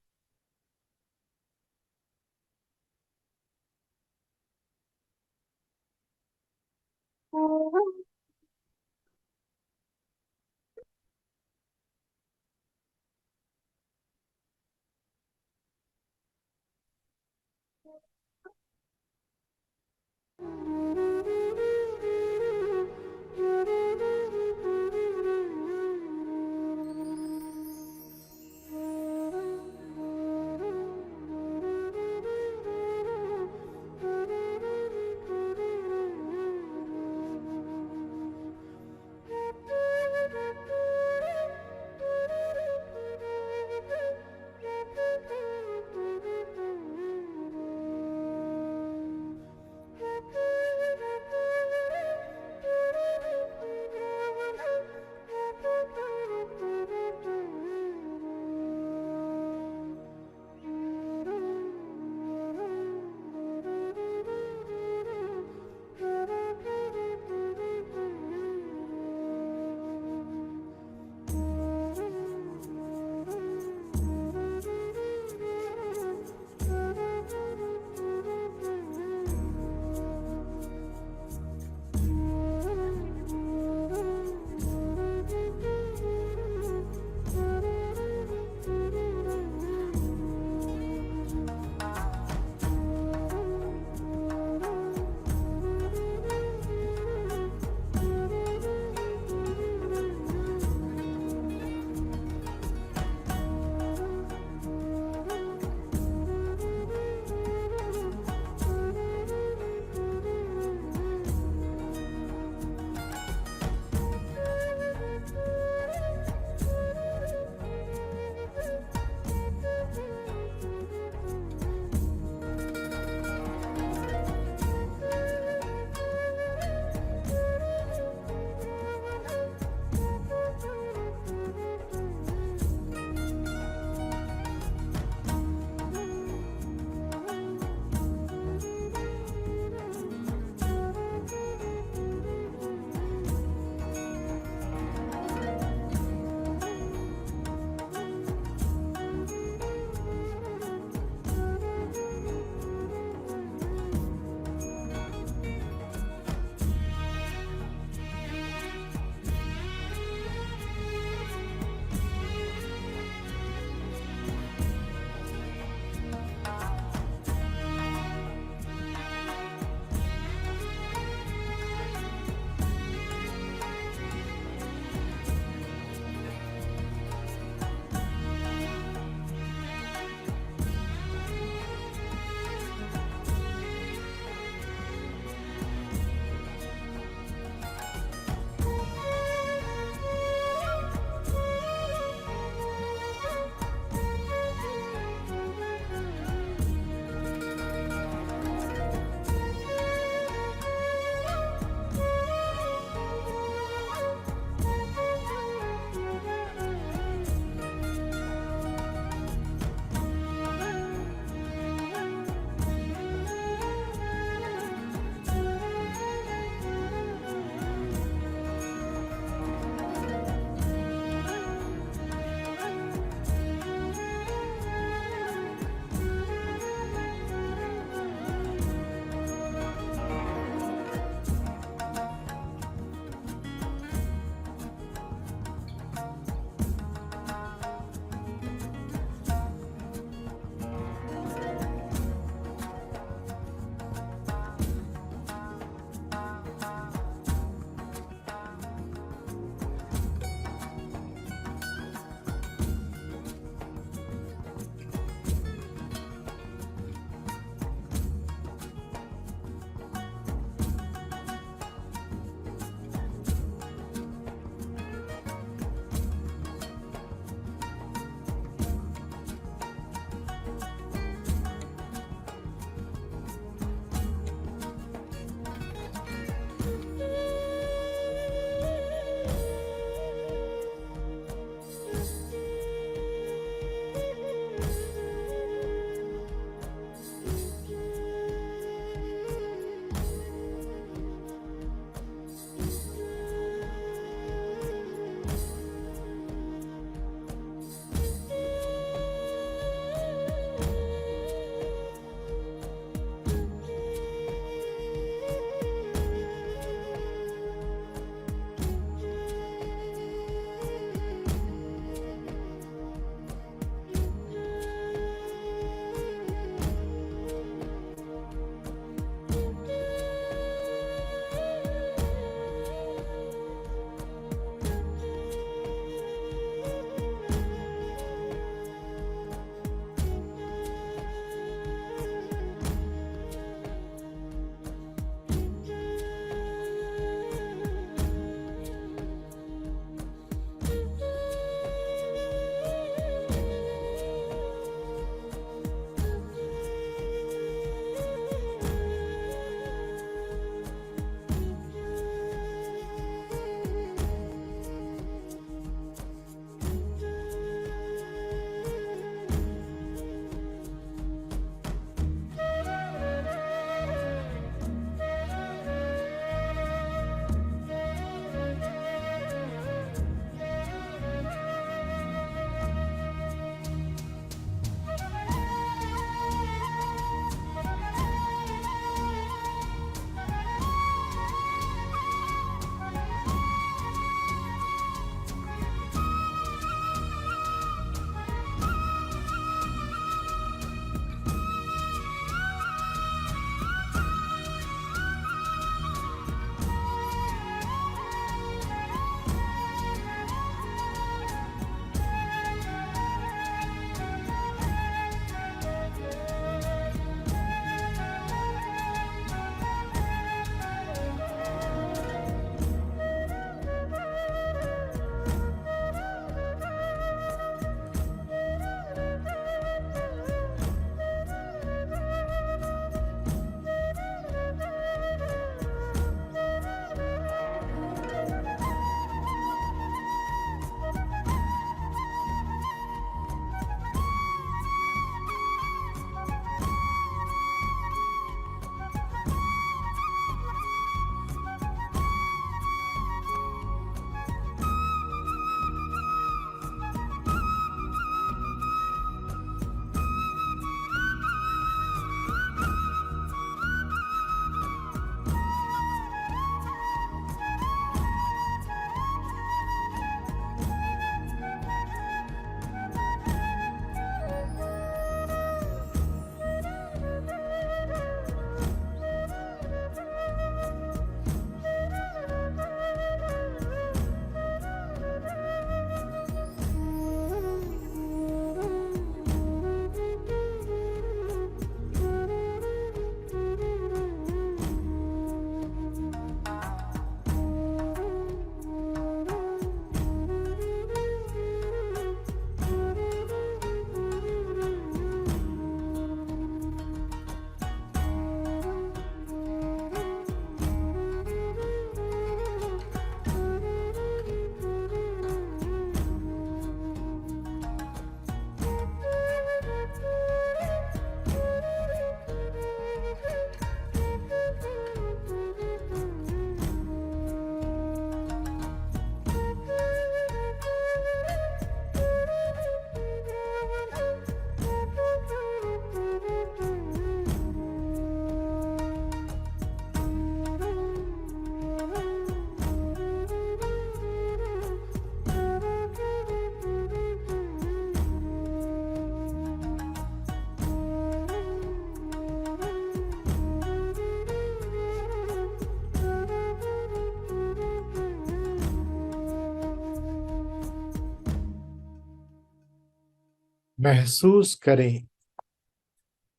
S1: महसूस करें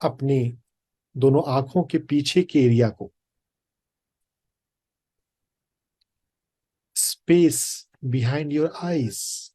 S1: अपनी दोनों आंखों के पीछे के एरिया को, space behind your eyes.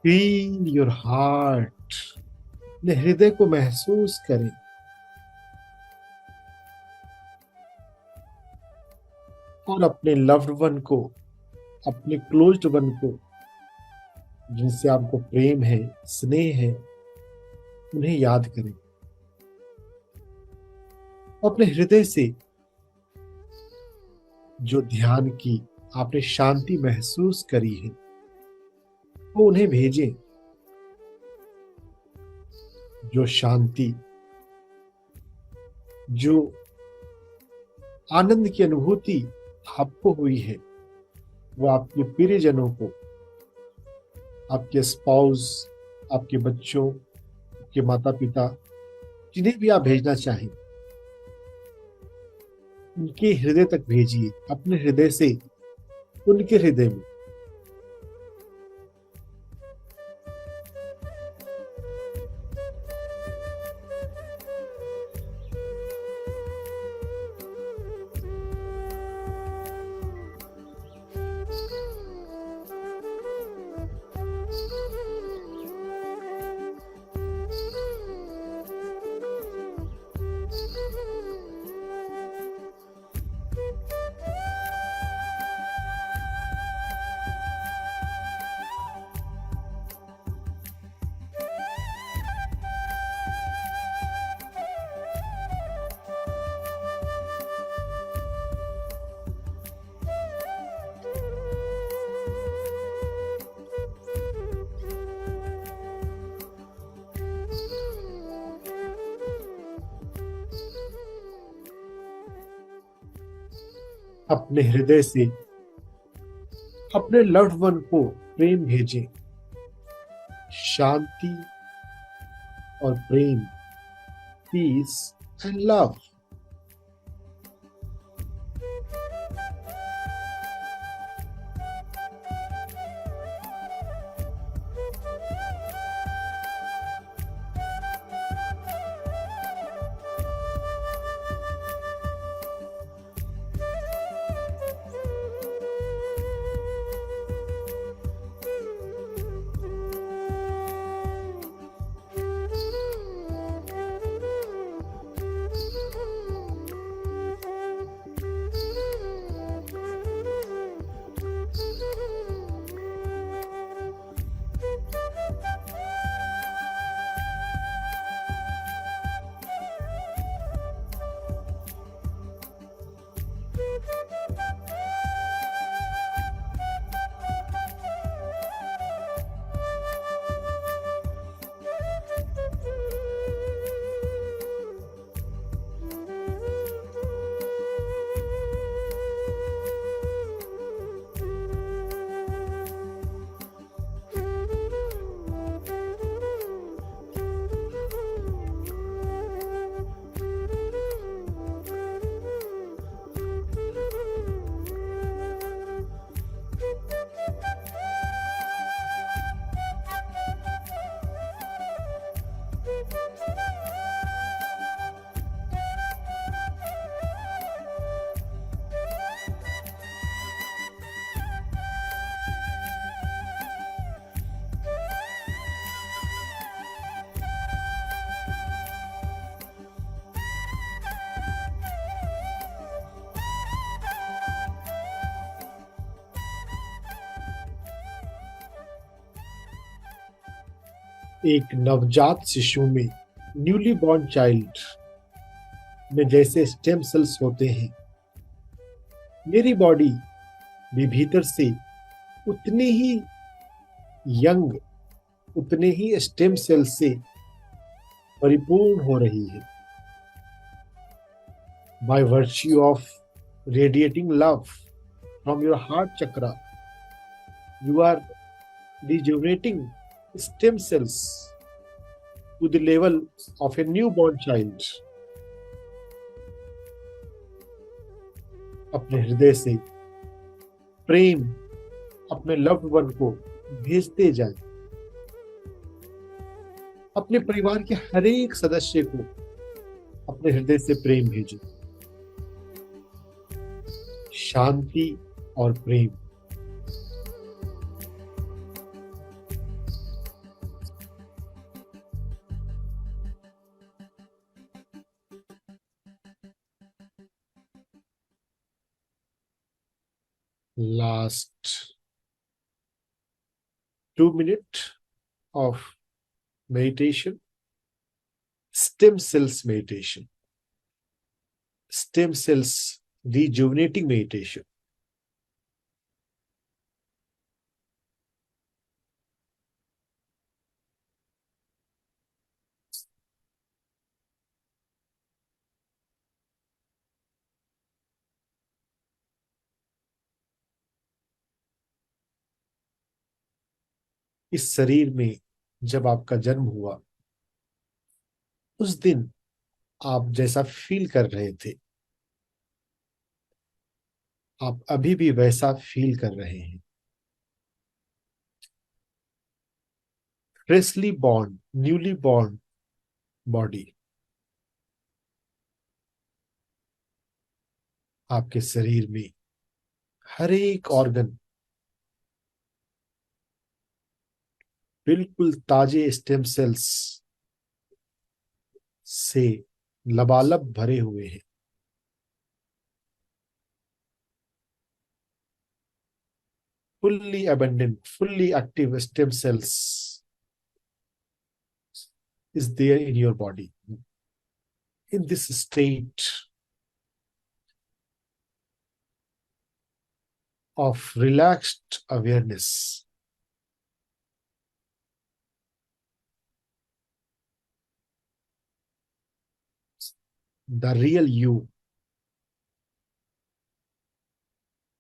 S1: Feel your heart, अपने हृदय को महसूस करें। और अपने लव्ड वन को, अपने क्लोज्ड वन को, जिनसे आपको प्रेम है, स्नेह है, उन्हें याद करें। अपने हृदय से जो ध्यान की आपने शांति महसूस करी है, वो उन्हें भेजें। जो शांति, जो आनंद की अनुभूति आपको हुई है, वो आपके प्रियजनों को, आपके स्पाउस, आपके बच्चों, आपके माता पिता, जिन्हें भी आप भेजना चाहें, उनके हृदय तक भेजिए, अपने हृदय से उनके हृदय में। अपने हृदय से अपने लव्ड वन को प्रेम भेजें। शांति और प्रेम, पीस एंड लव। एक नवजात शिशु में, न्यूली बॉर्न चाइल्ड में जैसे स्टेम सेल्स होते हैं, मेरी बॉडी भी भीतर से उतनी ही यंग, उतने ही स्टेम सेल से परिपूर्ण हो रही है। By virtue of radiating love from your heart chakra, you are rejuvenating stem cells to the level of a newborn child. अपने हृदय से प्रेम अपने लव्ड वन को भेजते जाएं। अपने परिवार के हर एक सदस्य को अपने हृदय से प्रेम भेजें। शांति और प्रेम। Last 2 minutes of meditation, stem cells meditation, stem cells rejuvenating meditation. इस शरीर में जब आपका जन्म हुआ, उस दिन आप जैसा फील कर रहे थे, आप अभी भी वैसा फील कर रहे हैं। Freshly born, newly born body आपके शरीर में हर एक ऑर्गन बिल्कुल ताजे स्टेम सेल्स से लबालब भरे हुए हैं। fully abundant, fully active stem cells is there in your body. In this state of relaxed awareness, the real you,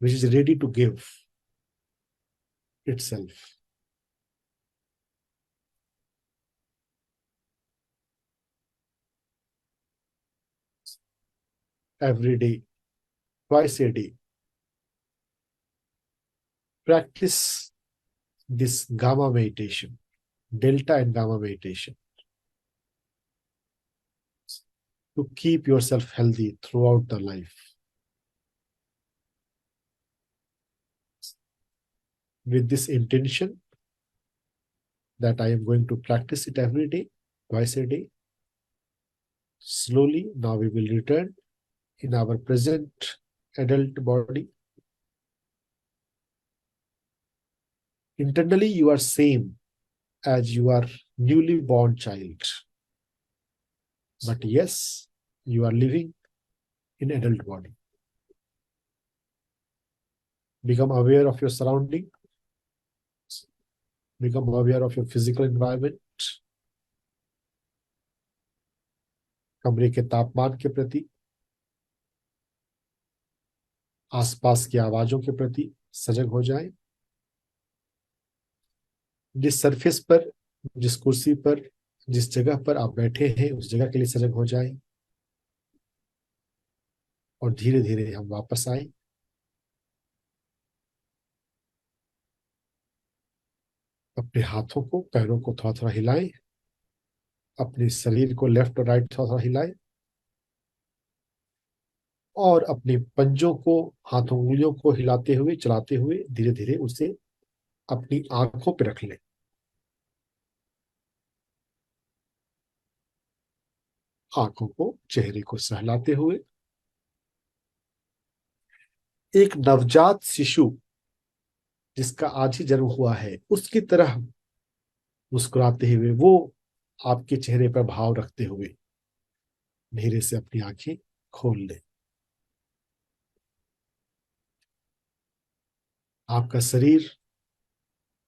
S1: which is ready to give itself. every day, twice a day. Practice this gamma meditation, delta and gamma meditation, to keep yourself healthy throughout the life. With this intention that I am going to practice it every day, twice a day, slowly now we will return in our present adult body. Internally, you are same as you are newly born child. But yes, you are living in adult body. Become aware of your surrounding. Become aware of your physical environment. कमरे के तापमान के प्रति, आसपास की आवाजों के प्रति सजग हो जाएं। जिस सरफेस पर, जिस कुर्सी पर, जिस जगह पर आप बैठे हैं, उस जगह के लिए सजग हो जाएं। और धीरे धीरे हम वापस आए। अपने हाथों को, पैरों को थोड़ा थोड़ा हिलाएं। अपने शरीर को लेफ्ट और राइट थोड़ा थोड़ा हिलाएं। और अपने पंजों को, हाथों उंगलियों को हिलाते हुए, चलाते हुए धीरे धीरे उसे अपनी आंखों पर रख लें। आंखों को, चेहरे को सहलाते हुए एक नवजात शिशु जिसका आज ही जन्म हुआ है, उसकी तरह मुस्कुराते हुए, वो आपके चेहरे पर भाव रखते हुए धीरे से अपनी आंखें खोल लें। आपका शरीर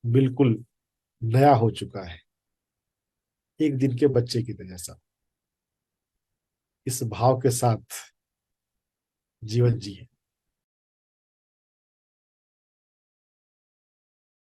S1: बिल्कुल नया हो चुका है, एक दिन के बच्चे की तरह सा। इस भाव के साथ जीवन जिए।